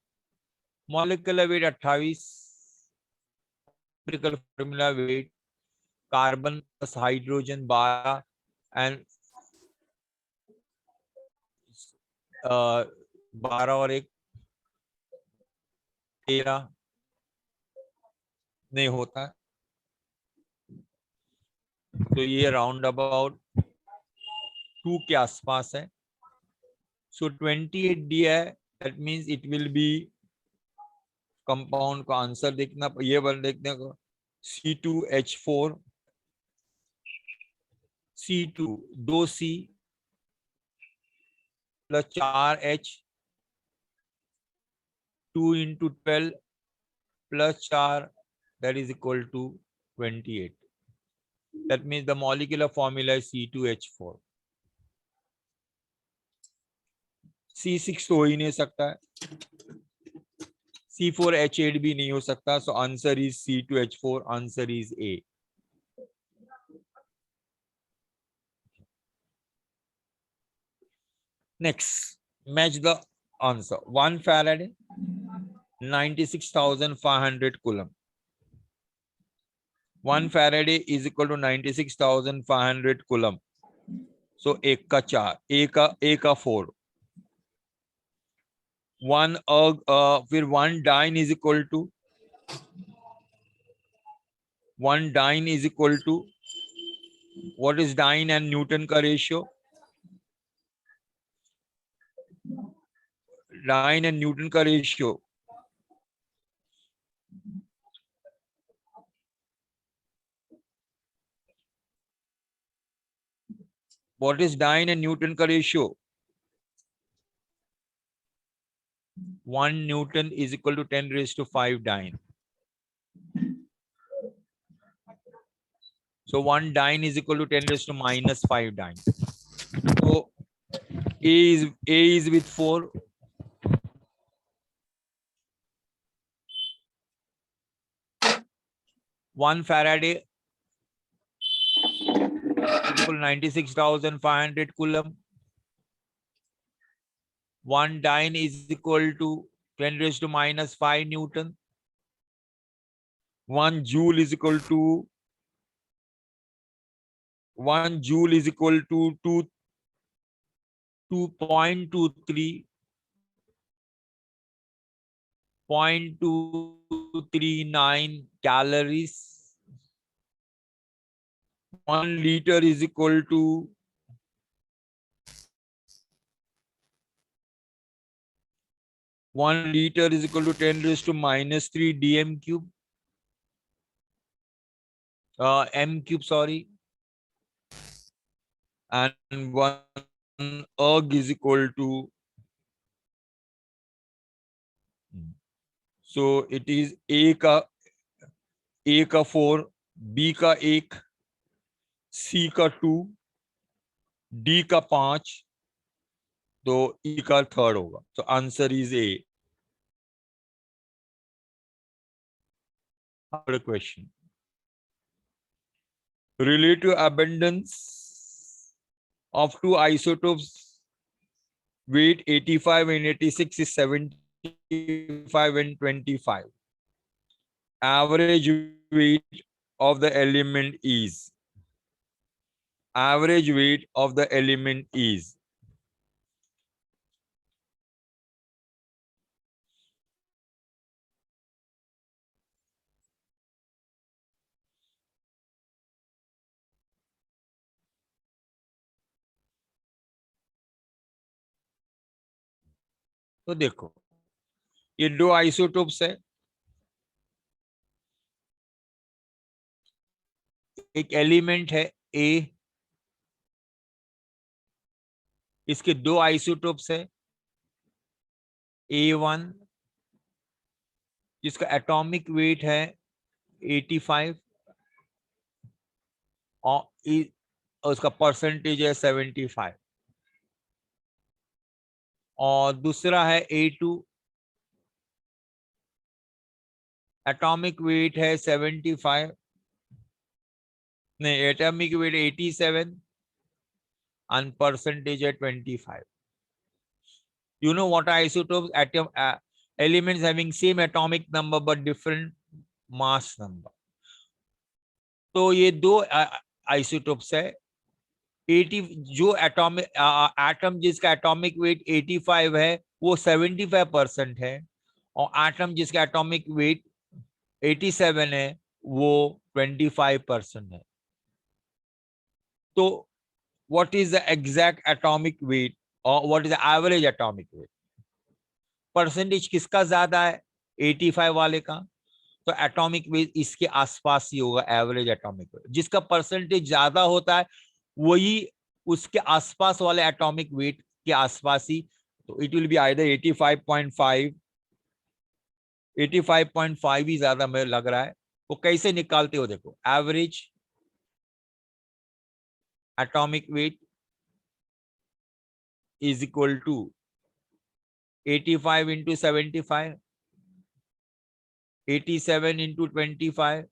Molecular weight 28. Empirical formula weight carbon plus hydrogen 12 and 12 और 1 13 नहीं होता है, तो ये राउंड अबाउट 2 के आसपास है. सो 28 दिया है, that means it will be compound का आंसर देखना, ये बन देखने को C2H4 C2 2C plus 4H 2 into 12 plus 4, that is equal to 28. That means the molecular formula is C2H4. C6 तो हो ही नहीं सकता है, C4H8 भी नहीं हो सकता. So answer is C2H4. Answer is A. Next, match the answer. 1 Faraday, 96,500 coulomb. 1 Faraday is equal to 96,500 coulomb. So 1 का 4, A का 4. 1 फिर 1 dyne is equal to 1 dyne is equal to, what is dyne and Newton का ratio? Dyne and Newton का ratio what is dyne and Newton का ratio? 1 Newton is equal to 10 raised to 5 dyne. So 1 dyne is equal to 10 raised to minus 5 dyne. So A is with 4. One Faraday is equal to 96,500 coulomb. 1 dyne is equal to 10 raised to minus 5 Newton. 1 joule is equal to 2.39 calories. 1 liter is equal to 10 raised to minus 3 dm cube. M cube, sorry. And 1 erg is equal to, so it is A का 4, B का 1, C का 2, D का 5, तो E का 3rd होगा. So answer is A. Third question. Relative abundance of two isotopes, weight 85 and 86 is 75 and 25. Average weight of the element is. Average weight of the element is. तो देखो, ये दो isotopes है. एक एलिमेंट है ए, इसके दो आइसोटोप्स है. A1 जिसका एटॉमिक वेट है 85 और उसका परसेंटेज है 75. और दूसरा है A2, एटॉमिक वेट है 75, नहीं atomic weight 87 and percentage at 25. You know what are isotopes? Elements having same atomic number but different mass number. तो ये दो आइसोटोप्स है. 80 जो एटम जिसका एटॉमिक वेट 85 है वो 75% है, और एटम जिसका एटॉमिक वेट 87 है वो 25% है. तो what is the exact atomic weight or what is the average atomic weight? Percentage किसका ज्यादा है? 85 वाले का. तो एटॉमिक वेट इसके आसपास ही होगा, एवरेज एटॉमिक वेट. जिसका परसेंटेज ज्यादा होता है वही उसके आसपास वाले एटॉमिक वेट के आसपास ही. तो इट विल बी आइदर 85.5. 85.5 ही ज्यादा मुझे लग रहा है. वो कैसे निकालते हो? देखो, average atomic weight is equal to 85 into 75, 87 into 25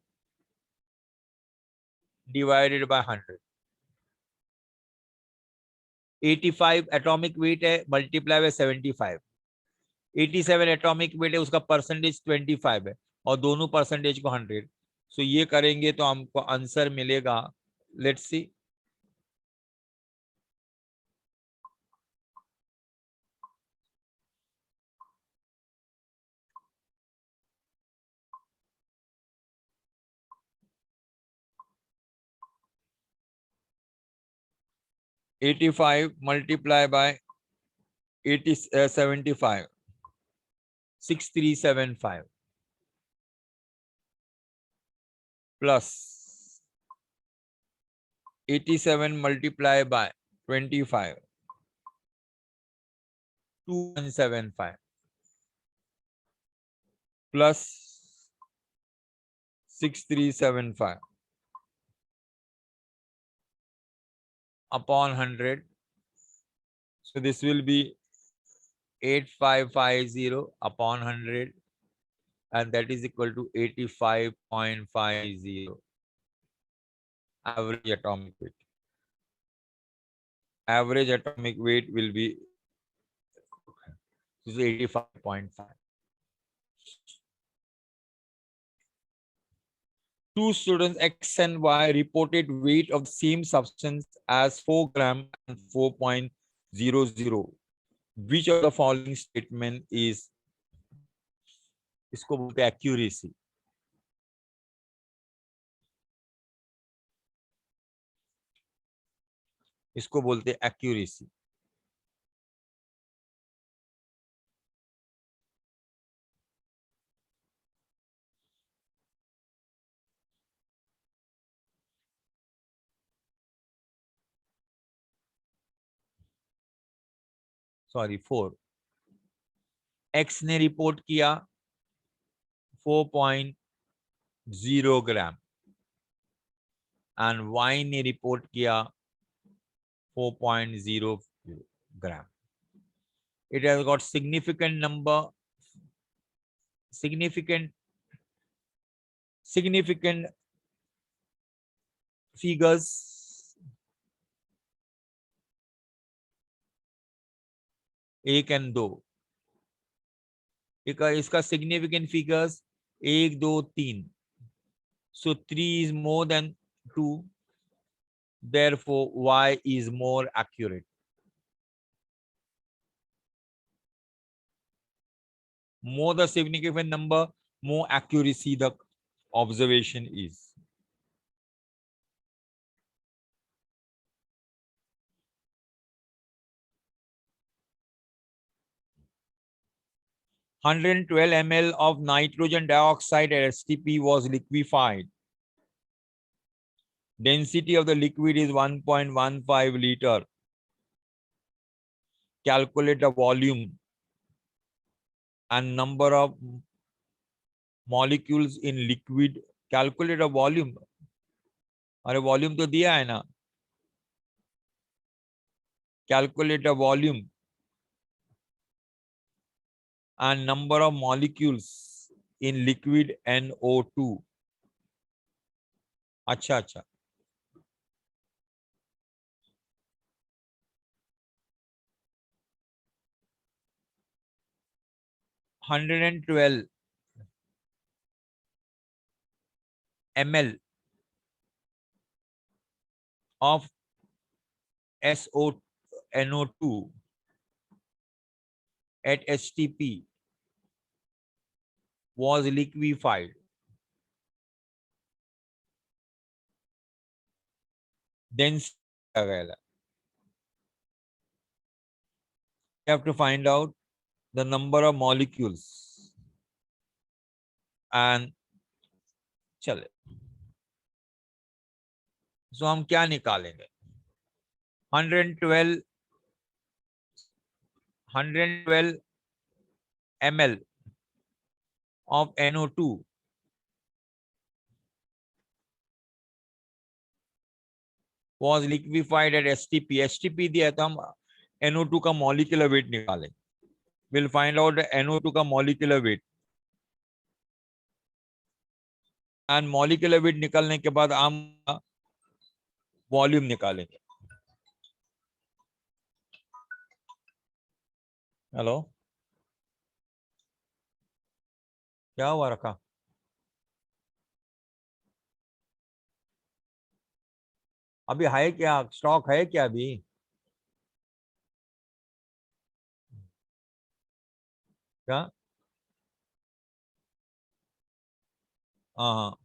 divided by 100. 85 atomic weight है, multiply by 75. 87 atomic weight है, उसका परसेंटेज 25 है और दोनों परसेंटेज को 100. सो ये करेंगे तो हमको आंसर मिलेगा. Let's see. $85 multiplied by 75, 6375 plus 87 multiplied by 25, 2175 plus 6375 upon 100. So this will be 8550 upon 100, and that is equal to 85.50 average atomic weight. Average atomic weight will be This is 85.5. Two students X and Y reported weight of the same substance as 4 gram and 4.00. Which of the following statement is, इसको बोलते हैं accuracy. इसको बोलते हैं accuracy. Sorry 4. X ने report किया 4.0 ग्राम and Y ने report किया 4.0 gram. It has got significant figures. एक एंड दो. इसका significant figures 1, 2, 3. So 3 is more than 2. Therefore, Y is more accurate. More the significant number, more accuracy the observation is. (112 ml of nitrogen dioxide at STP was liquefied. Density of the liquid is 1.15 liter. Calculate the volume and number of molecules in liquid. Calculate the volume. अरे volume तो दिया है ना. Calculate the volume and number of molecules in liquid NO2. अच्छा अच्छा. (112 ml of NO2 at STP was liquefied. Then you have to find out the number of molecules and चले. So हम क्या निकालेंगे? 112 ml of NO2 was liquefied at STP. STP दिया तो हम NO2 का molecular weight निकालेंगे. We'll find out the NO2 का molecular weight. And molecular weight निकालने के बाद हम volume निकालेंगे. हेलो, क्या हुआ रखा? अभी है क्या? स्टॉक है क्या अभी? क्या? हाँ.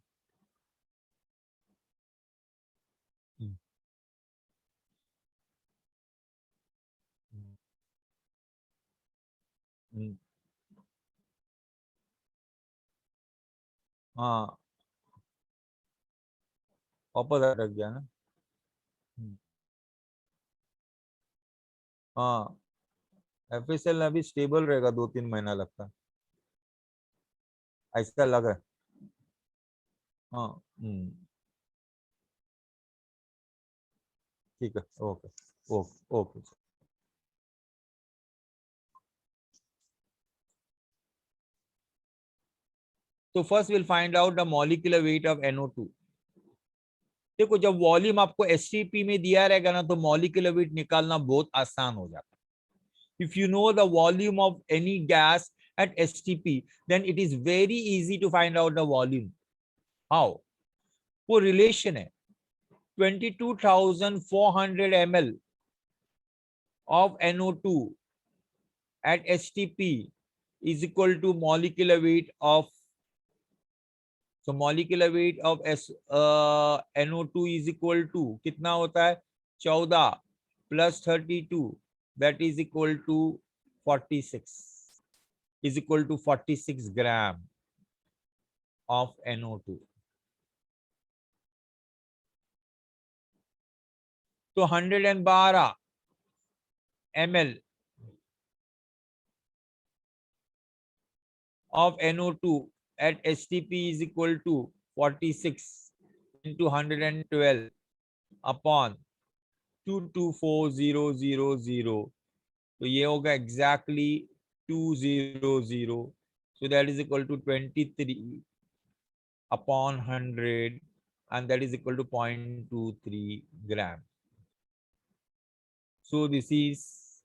हाँ, वापस अटक गया ना. हाँ, FSL अभी स्टेबल रहेगा 2-3 महीना लगता है, ऐसा लग रहा है. हाँ. ठीक है. Okay okay okay. तो first will find out the molecular weight of NO2. देखो, जब वॉल्यूम आपको STP में दिया रहेगा ना तो मॉलिक्यूलर वेट निकालना बहुत आसान हो जाता है. If you know the volume of any gas at STP, then it is very easy to find out the volume. How? वो relation है 22,400 ml of NO2 at STP is equal to molecular weight of, so molecular weight of NO2 is equal to कितना होता है 14 plus 32, that is equal to 46, is equal to 46 gram of NO2. तो 112 ml of NO2 at STP is equal to 46 into 112 upon 224000. तो ये होगा exactly 200. So that is equal to 23 upon 100, and that is equal to 0.23 gram. So this is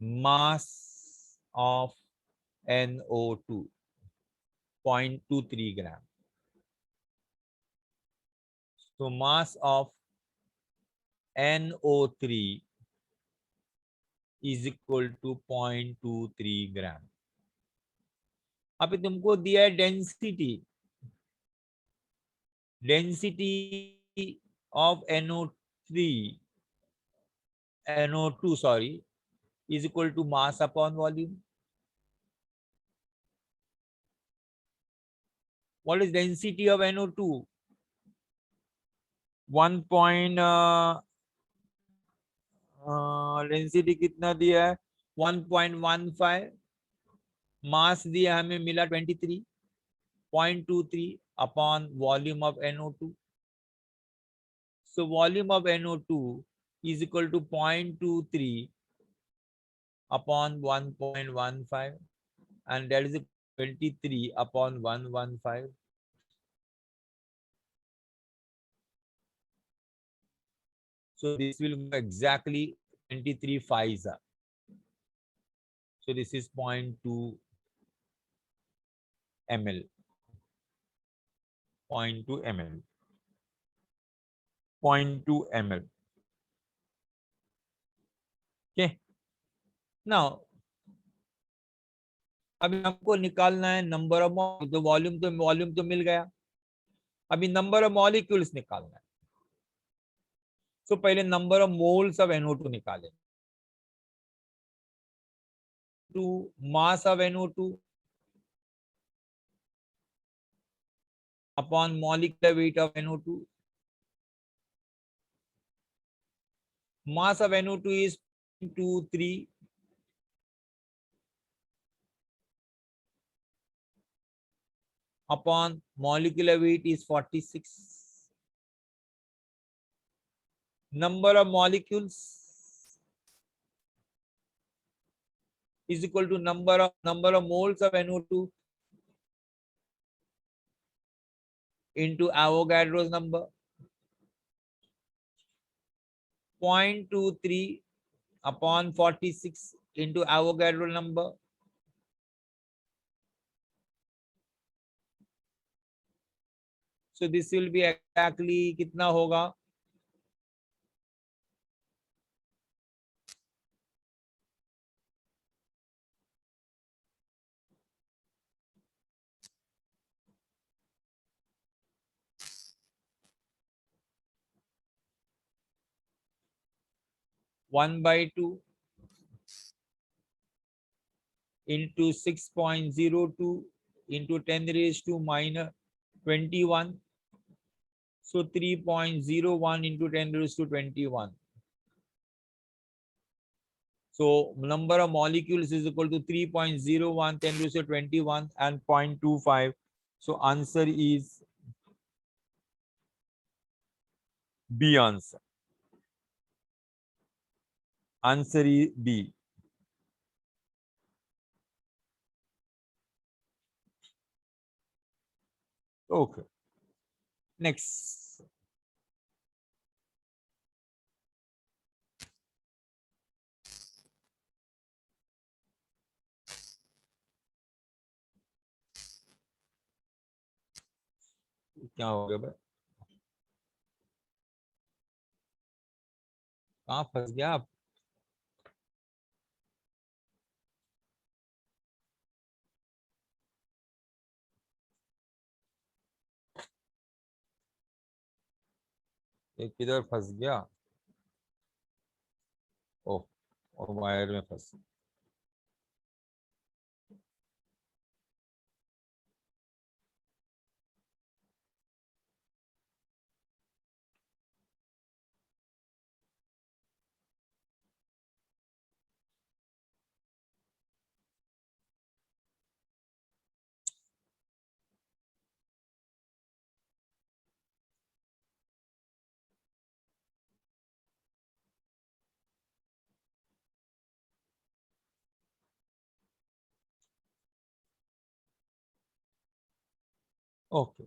mass of NO2, 0.23 gram. So mass of NO3 is equal to 0.23 gram. अभी तुमको दिया है density of NO2 sorry, is equal to mass upon volume. What is density of NO2? 1. Density कितना दिया है 1.15. मास दिया हमें मिला 23.23 upon volume of NO2. So volume of NO2 is equal to 0.23 upon 1.15, and that is 23 upon 115. So this will go exactly 23 5s. So this is 0.2 ml. 0.2 ml. 0.2 ml. Okay. Now, अभी हमको निकालना है नंबर ऑफ मॉलिक्यूल. तो volume तो मिल गया. अभी number of molecules निकालना है. So पहले number of moles of NO2 निकालें. To mass of NO2 upon molecular weight of NO2. Mass of NO2 is 0.23 upon molecular weight is 46. Number of molecules is equal to number of moles of NO2 into Avogadro's number. 0.23 upon 46 into Avogadro number. So this will be exactly कितना होगा 1/2 into 6.02 into 10 raised to minus 21. So 3.01 into 10 raised to 21. So number of molecules is equal to 3.01, 10 raised to 21 and 0.25. So answer is B answer. Answer is B. Okay. Next. क्या हो गया भाई, कहाँ फंस गया आप? ये किधर फंस गया? ओह, और वायर में फंस। Okay,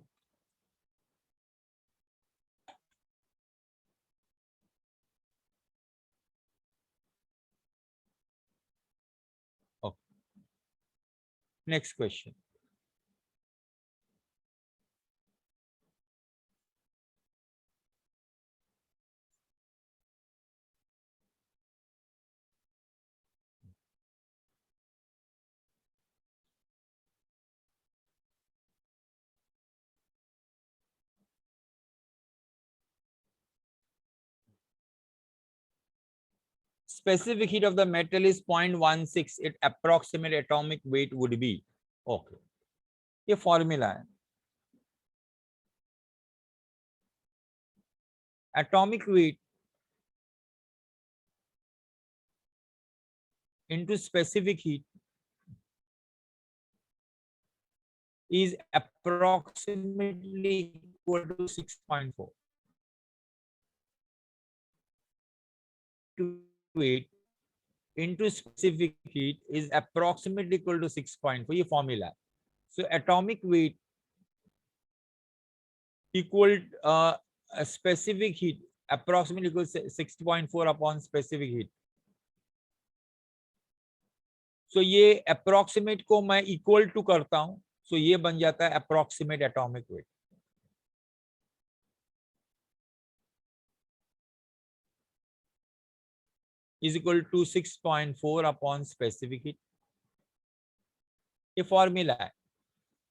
okay, next question. Specific heat of the metal is 0.16, its approximate atomic weight would be। Okay, ये फॉर्मूला है। Atomic weight into specific heat is approximately equal to 6.4 to weight into specific heat is approximately equal to 6.4, ये formula है। So atomic weight equal specific heat approximately equal to 6.4 upon specific heat। So ये approximate को मैं equal to करता हूं, so ये बन जाता है approximate atomic weight। is equal to 6.4 upon specific heat, ये फॉर्मूला है।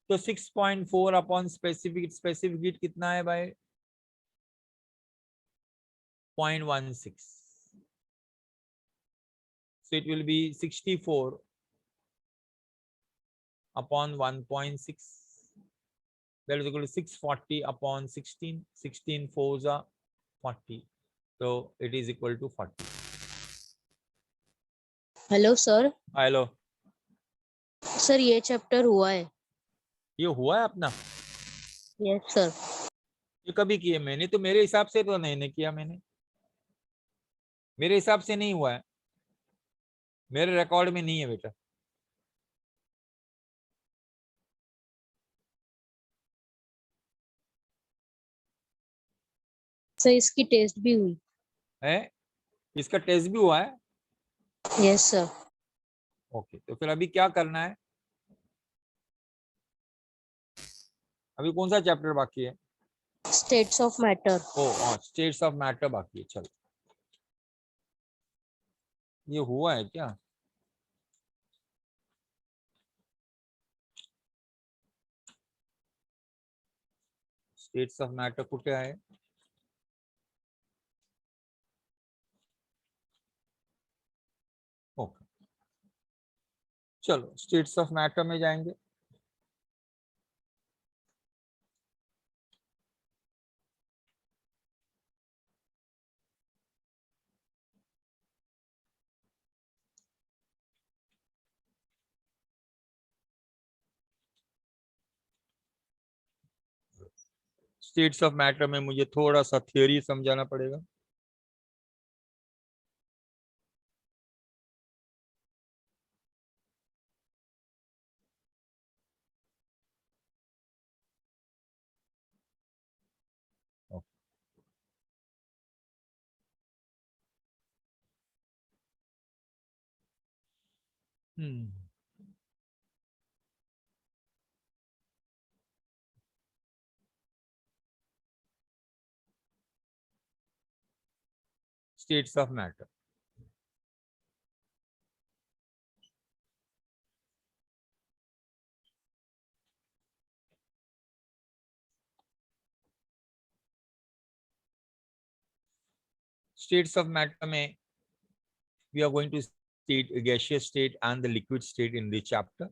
तो 6.4 अपॉन स्पेसिफिक हीट कितना है भाई? 0.16, so it will be 64 upon 1.6, that is equal to 640 upon 16, 16 fours are 40, so it is equal to 40। Hello sir. Hello, sir ये chapter हुआ है? ये हुआ है अपना? Yes sir. ये कभी किए? मैंने तो, मेरे हिसाब से तो नहीं किया मैंने, मेरे हिसाब से नहीं हुआ है, मेरे रिकॉर्ड में नहीं है बेटा। सर इसकी टेस्ट भी हुई है? इसका टेस्ट भी हुआ है? Yes sir. ओके, तो फिर अभी क्या करना है? अभी कौन सा चैप्टर बाकी है? States of matter. Oh, states of matter बाकी है। चलो, ये हुआ है क्या? स्टेट्स ऑफ मैटर कुठे आहे? ओके, चलो स्टेट्स ऑफ मैटर में जाएंगे। स्टेट्स ऑफ मैटर में मुझे थोड़ा सा थियोरी समझाना पड़ेगा। हम्म, states of matter. States of matter में we are going to state a gaseous state and the liquid state in this chapter.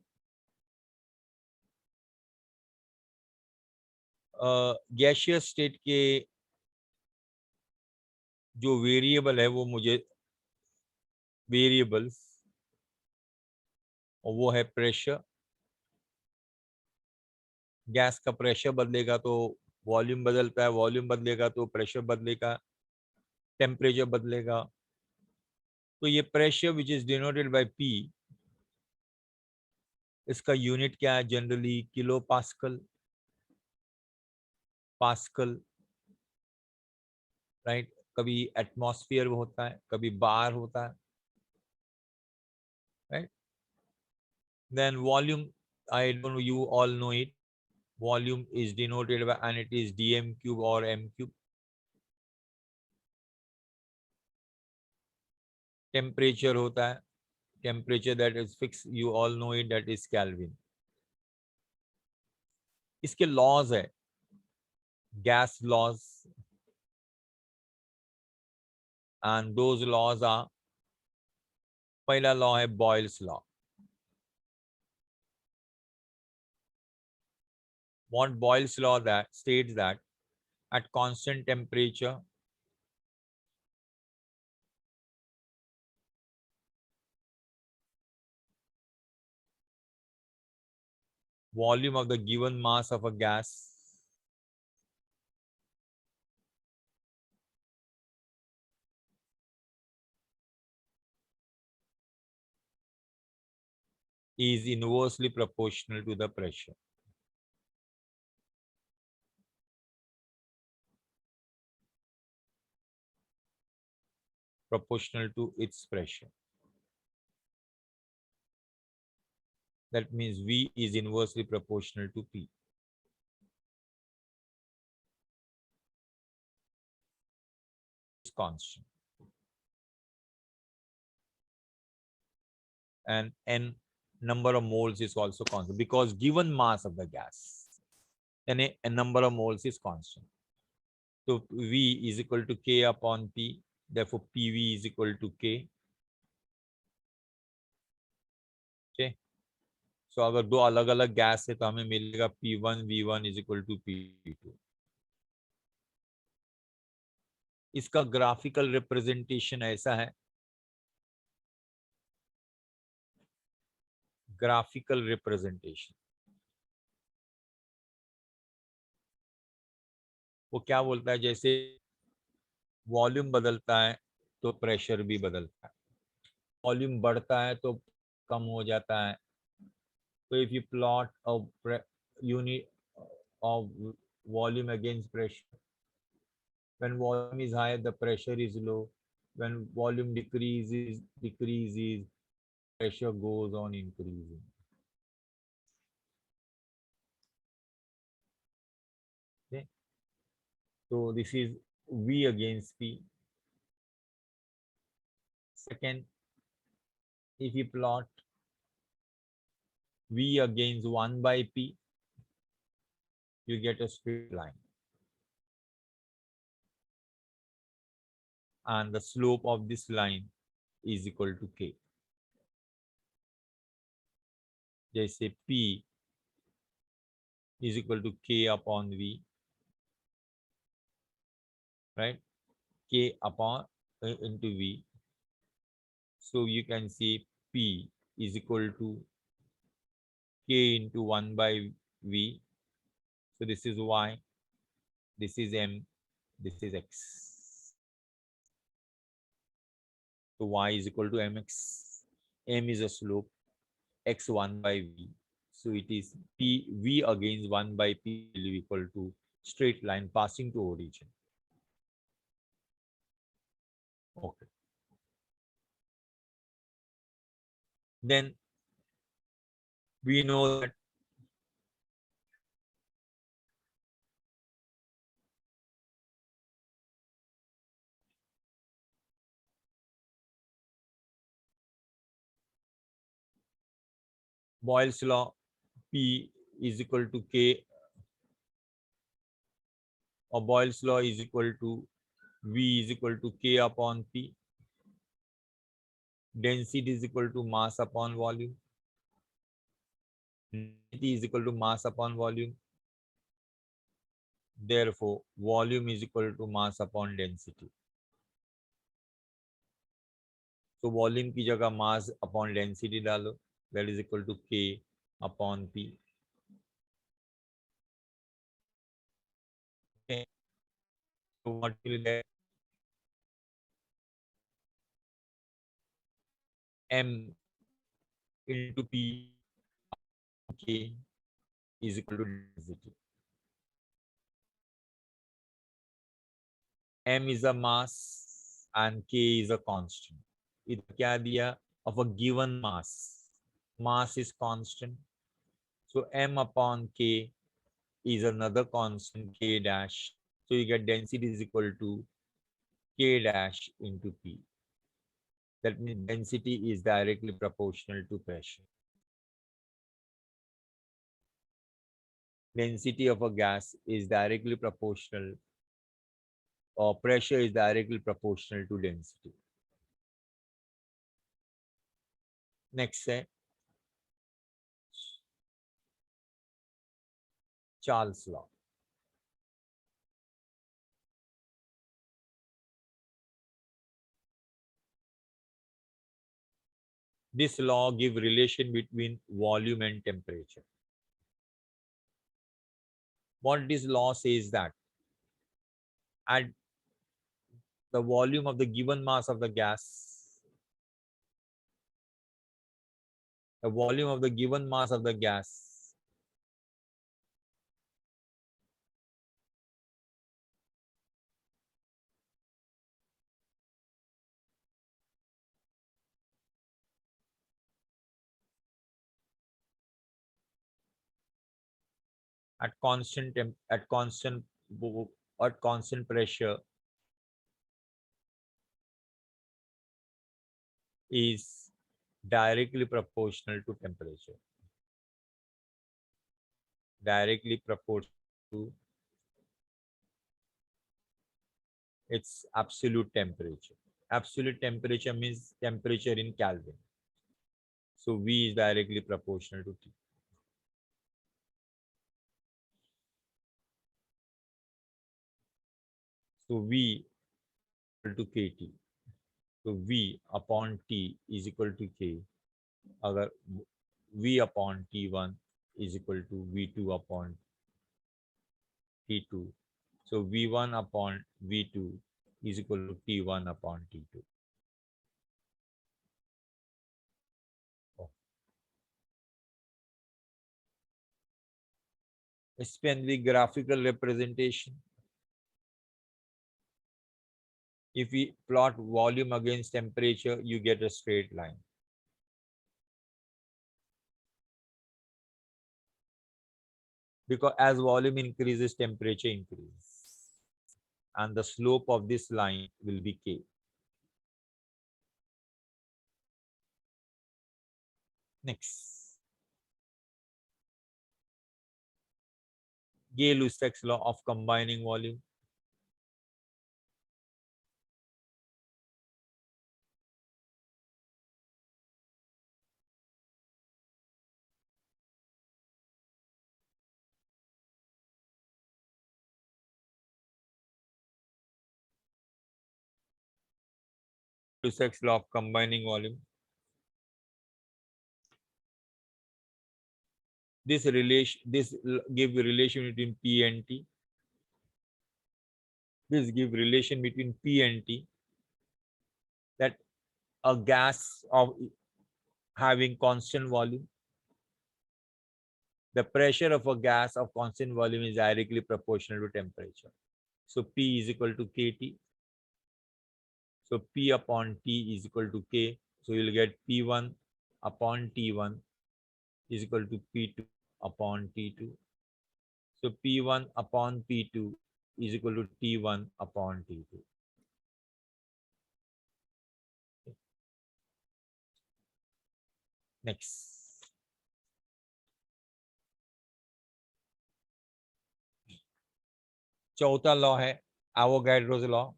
Gaseous state के जो वेरिएबल है वो मुझे वेरिएबल्स, और वो है प्रेशर. गैस का प्रेशर बदलेगा तो वॉल्यूम बदलता है, वॉल्यूम बदलेगा तो प्रेशर बदलेगा, टेम्परेचर बदलेगा. तो ये pressure which is denoted by P, इसका यूनिट क्या है? Generally kilo pascal, pascal, right. कभी एटमॉस्फेयर होता है, कभी बार होता है, right. Then volume, I don't know, you all know it. Volume is denoted by, and it is dm cube or m cube. Temperature होता है, temperature that is fixed, you all know it, that is Kelvin. इसके laws है, gas laws, and those laws are, पहला law है Boyle's law. What Boyle's law that states that at constant temperature volume of the given mass of a gas is inversely proportional to the pressure. Proportional to its pressure. That means V is inversely proportional to P. It's constant. And N number of moles is also constant because given mass of the gas, then a number of moles is constant. So V is equal to K upon P. Therefore, PV is equal to K. Okay. So अगर दो अलग अलग gas है तो हमें मिलेगा P1 V1 is equal to P2. इसका graphical representation ऐसा है, ग्राफिकल रिप्रेजेंटेशन. वो क्या बोलता है? जैसे वॉल्यूम बदलता है तो प्रेशर भी बदलता है, वॉल्यूम बढ़ता है तो कम हो जाता है. So if you plot a unit of volume against pressure, when volume is high, the pressure is low. When volume decreases, pressure goes on increasing. Okay. So this is V against P. Second, if you plot V against 1 by P, you get a straight line. And the slope of this line is equal to K. जैसे P is equal to K upon V, right? K upon into V. So you can see P is equal to K into 1 by V. So this is Y, this is M, this is X. So Y is equal to mx. M is a slope, X 1 by V. So it is P V against 1 by P will be equal to straight line passing to origin. Okay. Then we know that Boyle's law, P is equal to K, or Boyle's law is equal to V is equal to K upon P. Density is equal to mass upon volume. Density is equal to mass upon volume. Therefore, volume is equal to mass upon density. So volume की जगह mass upon density डालो, that is equal to K upon P. Okay. So what will get? M into P K is equal to density. M is a mass and K is a constant. इधर क्या दिया? Of a given mass. Mass is constant. So M upon K is another constant, K dash. So you get density is equal to K dash into P. That means density is directly proportional to pressure. Density of a gas is directly proportional, or pressure is directly proportional to density. Next है Charles law. This law gives relation between volume and temperature. What this law says that at the volume of the given mass of the gas, the volume of the given mass of the gas at constant pressure is directly proportional to temperature. Directly proportional to its absolute temperature. Absolute temperature means temperature in Kelvin. So V is directly proportional to T. So V equal to KT. So V upon T is equal to K. अगर V upon T1 is equal to V2 upon T2. So V1 upon V2 is equal to T1 upon T2. Oh. Spend the graphical representation. If we plot volume against temperature, you get a straight line. Because as volume increases, temperature increases. And the slope of this line will be K. Next. Gay-Lussac's law of combining volume. Lussac's law of combining volume. This give relation between P and T. This give relation between P and T, that a gas of having constant volume, the pressure of a gas of constant volume is directly proportional to temperature. So P is equal to KT. So P upon T is equal to K. So you'll get P1 upon T1 is equal to P2 upon T2. So P1 upon P2 is equal to T1 upon T2. Next. चौथा law है Avogadro's law.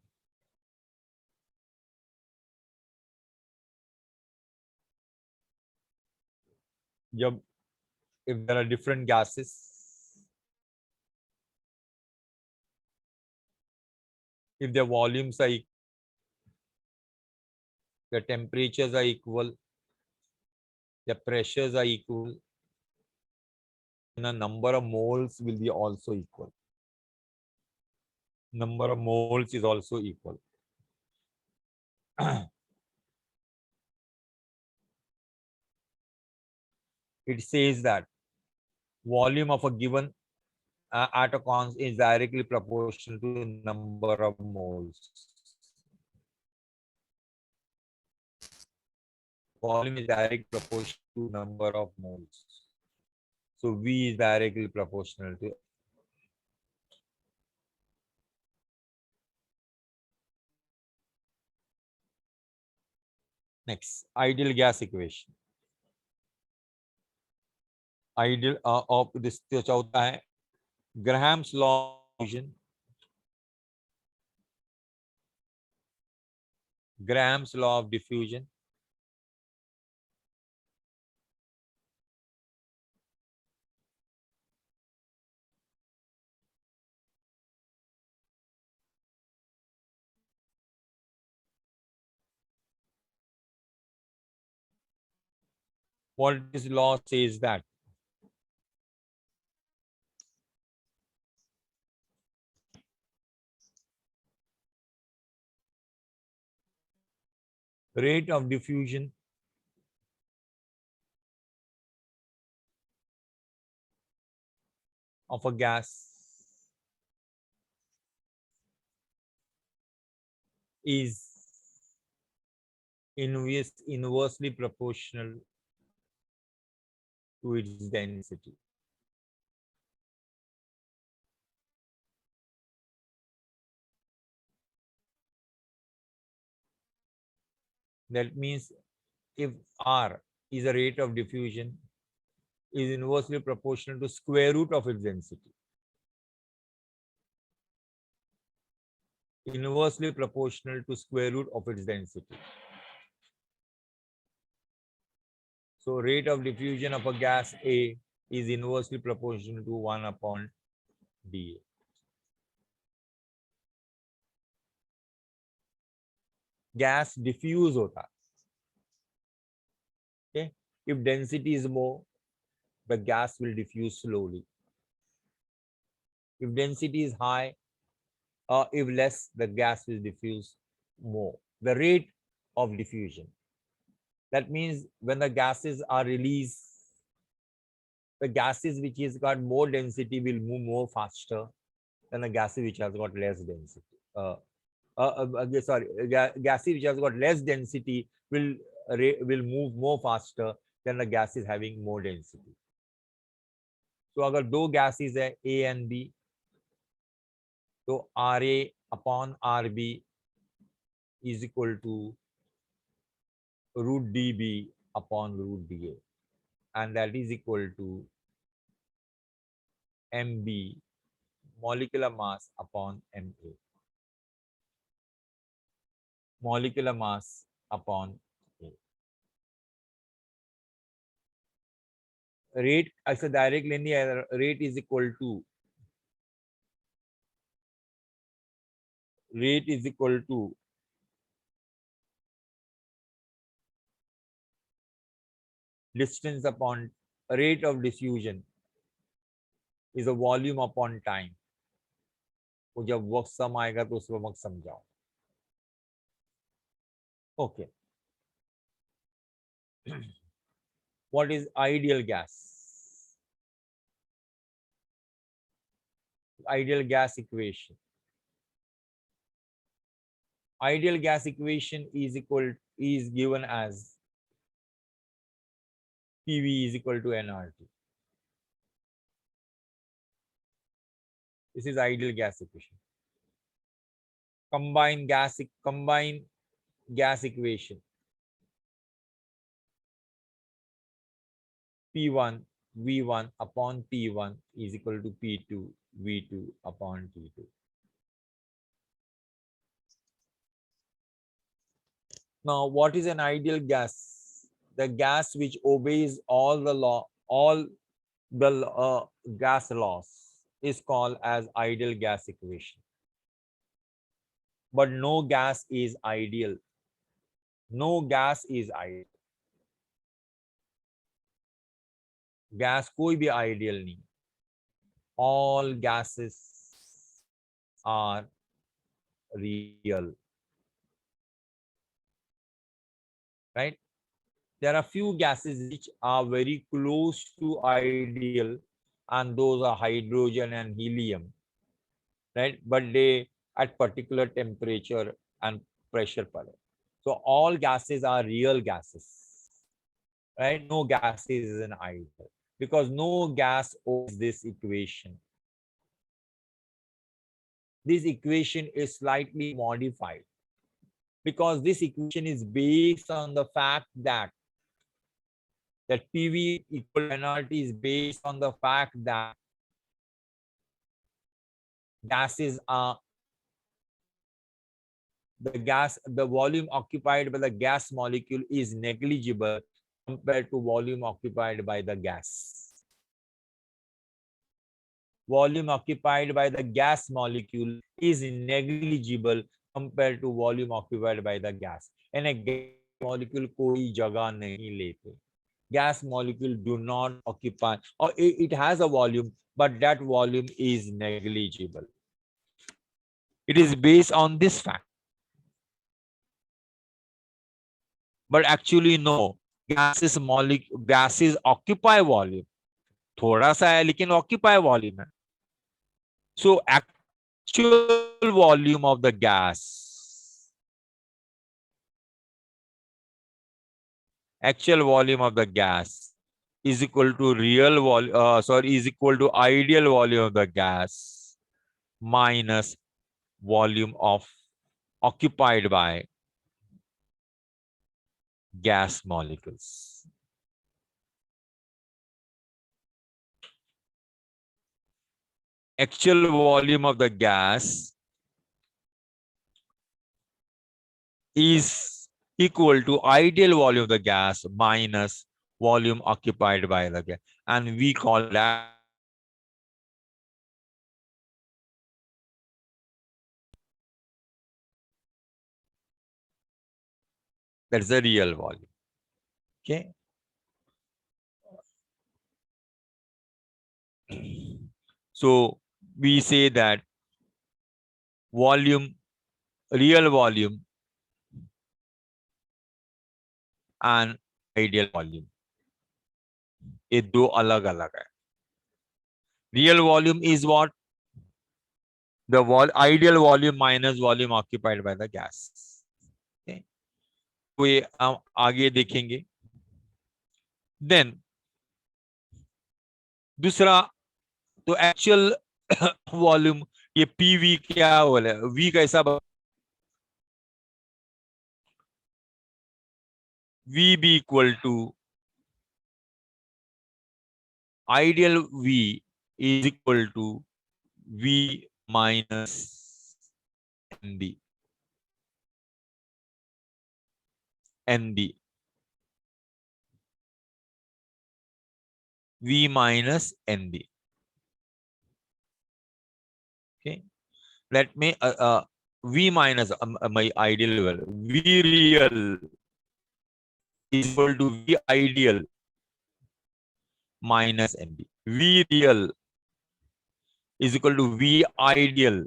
जब if there are different gases, if their volumes are the temperatures are equal, the pressures are equal, and the number of moles will be also equal. Number of moles is also equal. It says that volume of a given atom is directly proportional to the number of moles. Volume is directly proportional to number of moles. So V is directly proportional to. Next, ideal gas equation. Ideal of this चौथा है Graham's law of diffusion. Graham's law of diffusion. What this law says that rate of diffusion of a gas is inversely proportional to its density. That means if R is a rate of diffusion, is inversely proportional to square root of its density. Inversely proportional to square root of its density. So rate of diffusion of a gas A is inversely proportional to 1 upon dA. Gas diffuse hota. Okay, if density is more, the gas will diffuse slowly. If density is high, or if less, the gas will diffuse more. The rate of diffusion. That means when the gases are released, the gases which has got more density will move more faster than the gases which has got less density. Gases which has got less density will move more faster than the gases having more density. So अगर दो gases है A and B, तो RA upon RB is equal to root dB upon root dA, and that is equal to MB molecular mass upon MA. Molecular mass upon A. Rate ऐसे direct लेनी है, rate is equal to distance upon rate of diffusion is a volume upon time. वो जब वक्त सम आएगा तो उस वक्त समझाओ. Okay. What is ideal gas? Ideal gas equation. Ideal gas equation is given as PV is equal to nRT. This is ideal gas equation. Combine gas equation. P1 V1 upon P1 is equal to P2 V2 upon T2. Now, what is an ideal gas? The gas which obeys all the gas laws is called as ideal gas equation. But no gas is ideal. No gas is ideal. Gas कोई भी ideal नहीं. All gases are real, right? There are few gases which are very close to ideal, and those are hydrogen and helium, right? But they at particular temperature and pressure per. So all gases are real gases, right? No gas is an ideal because no gas owes this equation. This equation is slightly modified because this equation is based on the fact that PV equal penalty is based on the fact that gases are the volume occupied by the gas molecule is negligible compared to volume occupied by the gas. Volume occupied by the gas molecule is negligible compared to volume occupied by the gas. And a gas molecule कोई जगह नहीं लेते. Gas molecule do not occupy, or it has a volume, but that volume is negligible. It is based on this fact. But actually no, gases occupy volume. थोड़ा सा है लेकिन occupy volume है. So actual volume of the gas, is equal to real volume, is equal to ideal volume of the gas minus volume of occupied by gas molecules. Actual volume of the gas is equal to ideal volume of the gas minus volume occupied by the gas, and we call that that's the real volume. Okay. So we say that volume, real volume and ideal volume, ये दो अलग अलग है. Real volume is what? The ideal volume minus volume occupied by the gas. Okay. तो ये हम आगे देखेंगे. Then दूसरा तो एक्चुअल वॉल्यूम, ये पीवी क्या बोले, वी कैसा, V B equal to ideal V is equal to V minus NB. V minus NB. Okay, let me V minus my ideal value. V real is equal to V ideal minus NB. V real is equal to V ideal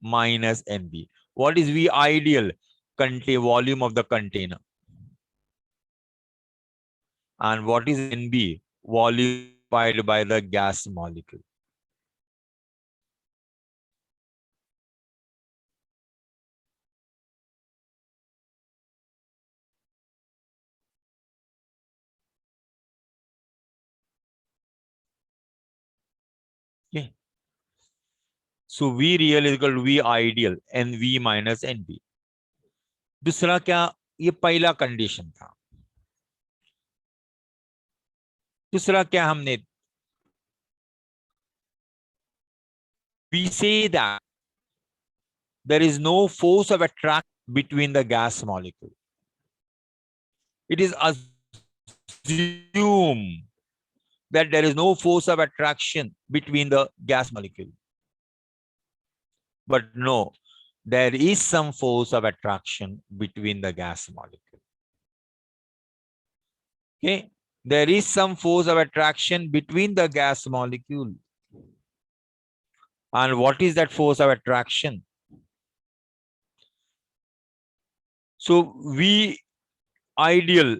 minus NB. What is V ideal? Volume of the container. And what is NB? Volume occupied by the gas molecule. Okay. So V real is equal to V ideal and V minus NB. दूसरा क्या, ये पहला condition था. दूसरा क्या हमने, we say that there is no force of attraction between the gas molecule. It is assumed that there is no force of attraction between the gas molecule. But no, there is some force of attraction between the gas molecule. Okay, there is some force of attraction between the gas molecule. And what is that force of attraction? So V ideal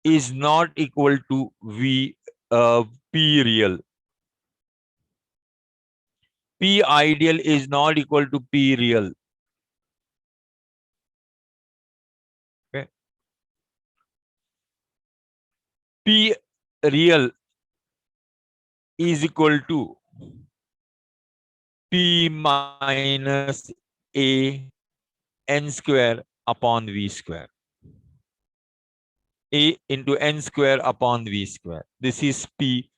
is not equal to V P real. P ideal is not equal to P real. Okay. P real is equal to P minus A n square upon V square. A into n square upon V square. This is P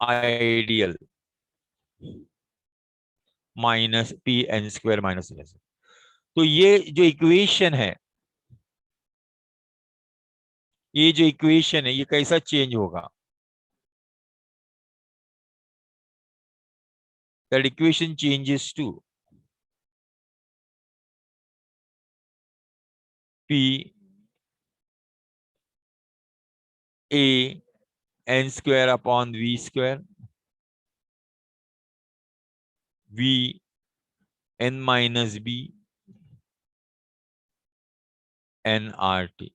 ideal minus P n square minus n. तो ये जो equation है, ये कैसा change होगा? That equation changes to P A n square upon V square, V n minus B n RT.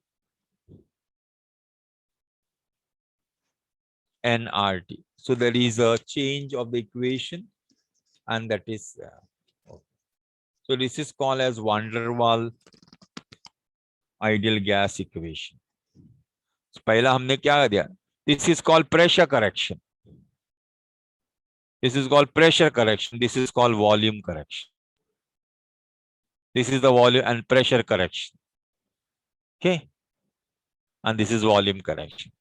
nRT. So there is a change of the equation, and that is okay. So this is called as van der Waal ideal gas equation. So पहला हमने क्या दिया? This is called pressure correction. This is called pressure correction. This is called volume correction. This is the volume and pressure correction. Okay, and this is volume correction.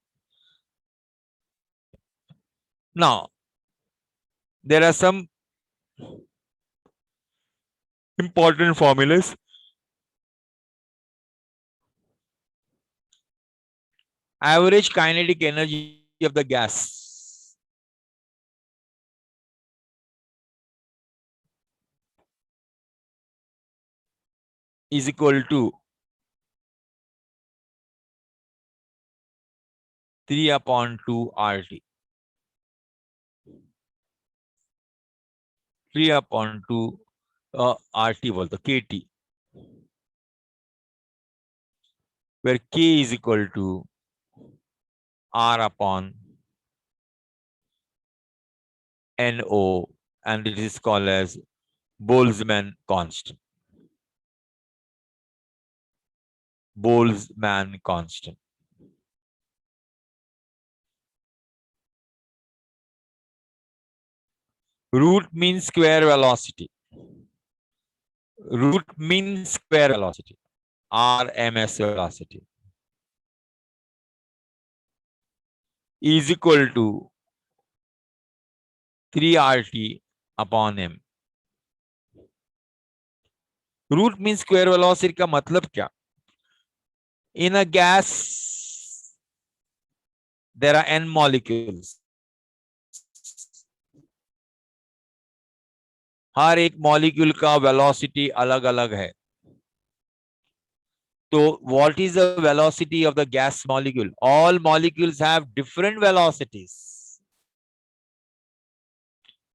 Now, there are some important formulas. Average kinetic energy of the gas is equal to 3/2 RT. 3/2 RT बोलते KT, where K is equal to R upon NO, and it is called as Boltzmann constant. Boltzmann constant. Root mean square velocity. Root mean square velocity. RMS velocity is equal to 3 RT upon M. Root mean square velocity का मतलब क्या? In a gas, there are n molecules. हर एक molecule का velocity अलग अलग है. तो what is the velocity of the gas molecule? All molecules have different velocities.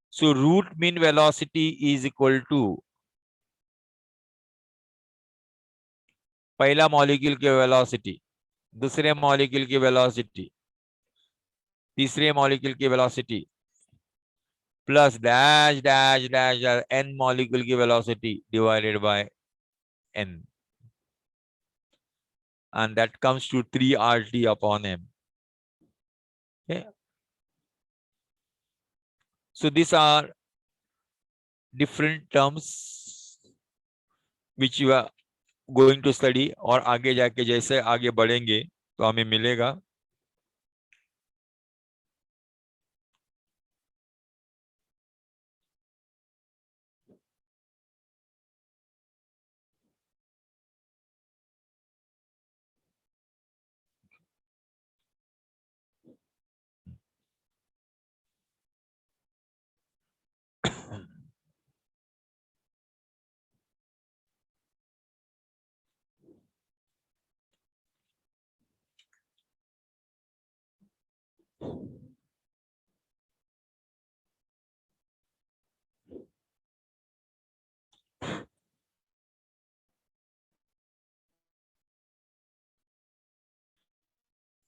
So root mean velocity is equal to पहला मॉलिक्यूल की वेलोसिटी, दूसरे molecule की वेलोसिटी, तीसरे मॉलिक्यूल की velocity plus dash dash dash n molecule की velocity divided by n, and that comes to 3 RT upon M. Okay, so these are different terms which you are going to study, और आगे जाके जैसे आगे बढ़ेंगे तो हमें मिलेगा.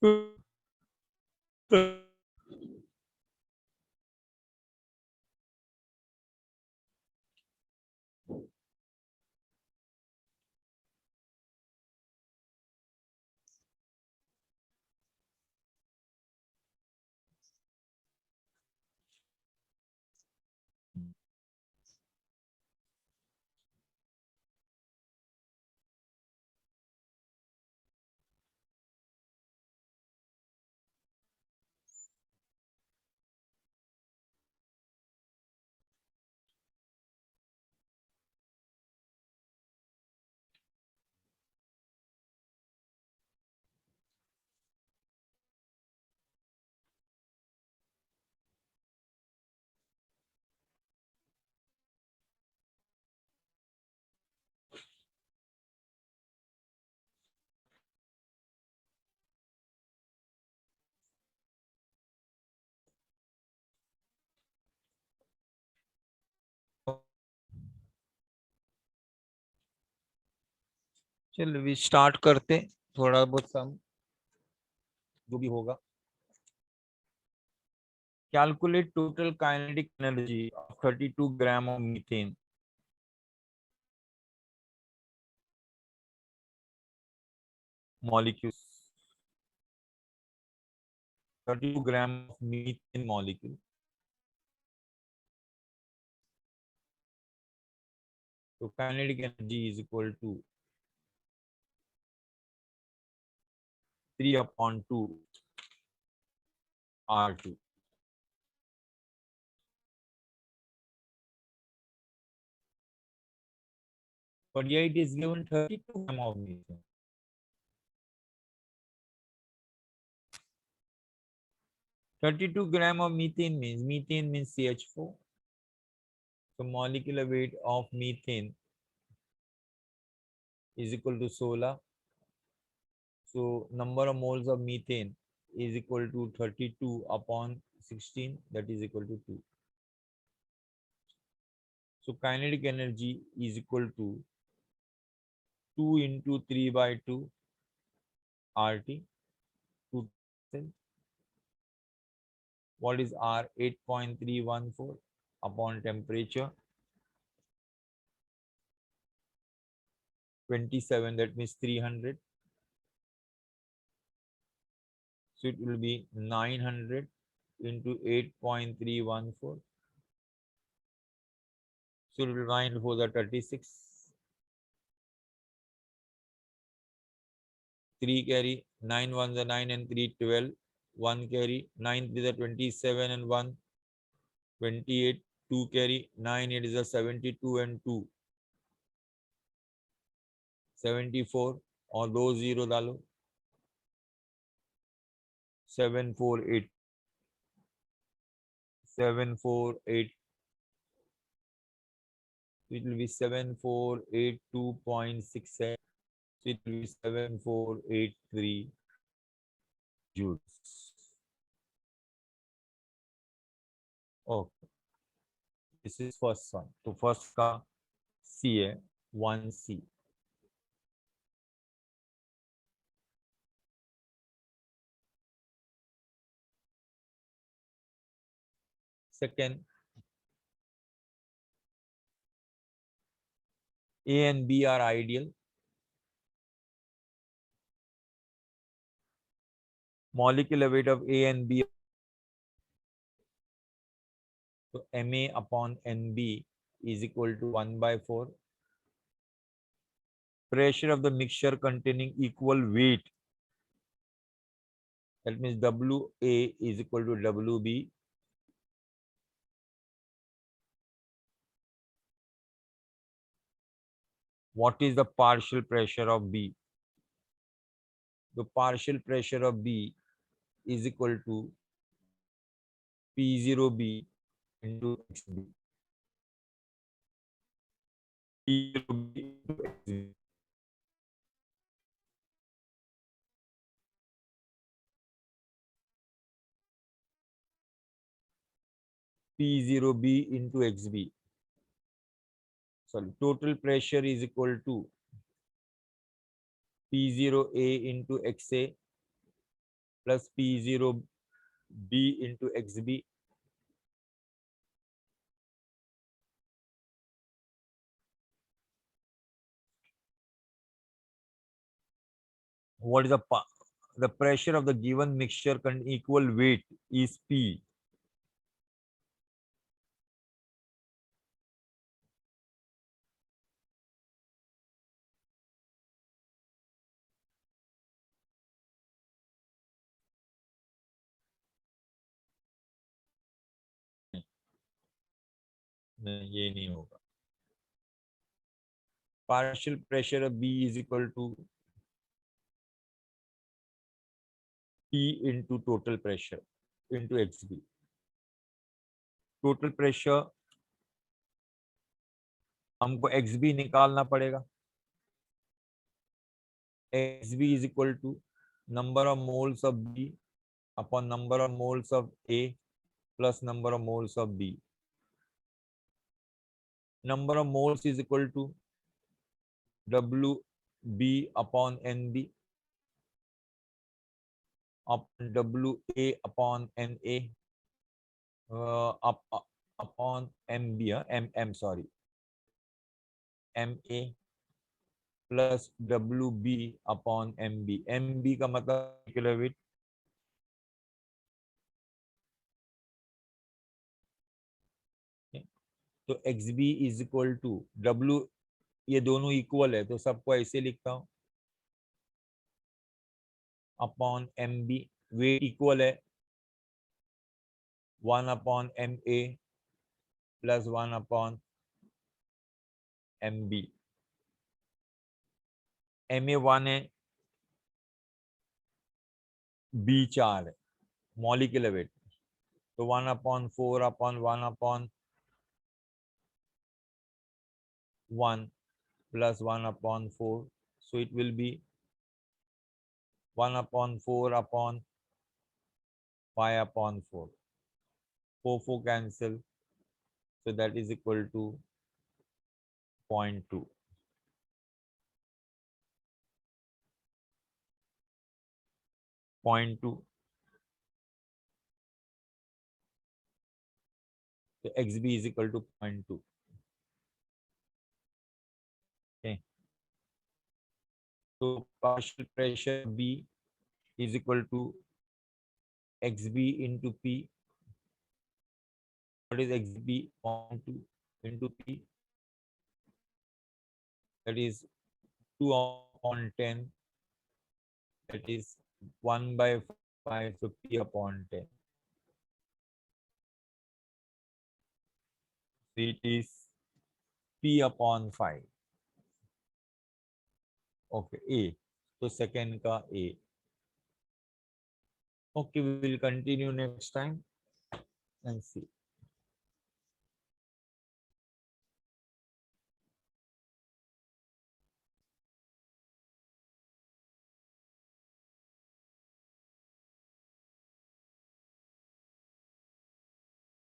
चल भी स्टार्ट करते, थोड़ा बहुत सम जो भी होगा. Calculate total kinetic energy of 32 gram of methane. Molecules. 32 gram of methane molecule. So kinetic energy is equal to 3/2 R2. But here it is given 32 gram of methane. 32 gram of methane means CH4. So molecular weight of methane is equal to 16. So number of moles of methane is equal to 32 upon 16, that is equal to 2. So kinetic energy is equal to 2 into 3/2 RT. What is R? 8.314 upon temperature 27, that means 300. So it will be 900 into 8.314. So it will 9 for the 36. 3 carry, 9 1 the 9 and 3 12. 1 carry, 9 3 the 27 and 1 28. 2 carry, 9 8 is a 72 and 2 74, और 2 0 डालो 748. 748. It will be 7482.67. So it will be 7483 joules. Okay. This is first one. तो first का C है 1C. Second, A and B are ideal. Molecular weight of A and B. So Ma upon Nb is equal to 1/4. Pressure of the mixture containing equal weight. That means WA is equal to WB. What is the partial pressure of B? The partial pressure of B is equal to P0B into XB. P0B into XB. P0B into XB. Sorry, total pressure is equal to P0A into XA plus P0 B into XB. What is the pressure of the given mixture equal weight is P. नहीं, ये नहीं होगा. Partial pressure of B is equal to P into total pressure into XB. Total pressure हमको XB निकालना पड़ेगा. XB is equal to number of moles of B upon number of moles of A plus number of moles of B. Number of moles is equal to WB upon NB upon WA upon NA upon MB, sorry, MA plus WB upon MB. MB का मतलब molecular weight. तो XB is equal to W, ये दोनों equal है तो सबको ऐसे लिखता हूं अपॉन MB. वेट इक्वल है 1 upon MA plus 1 upon MB. MA 1 है, B 4 है मॉलिक्यूलर वेट. तो 1 upon 4 upon 1 upon 1 plus 1 upon 4. So it will be 1 upon 4 upon 5 upon 4. 4 cancel. So that is equal to 0.2. So XB is equal to 0.2. Okay. So partial pressure B is equal to XB into P. What is XB? 0.2 into P. That is 2 upon 10. That is 1 by 5, so P upon 10. So it is P upon 5. Okay, A. So second ka A. Okay, we will continue next time and see.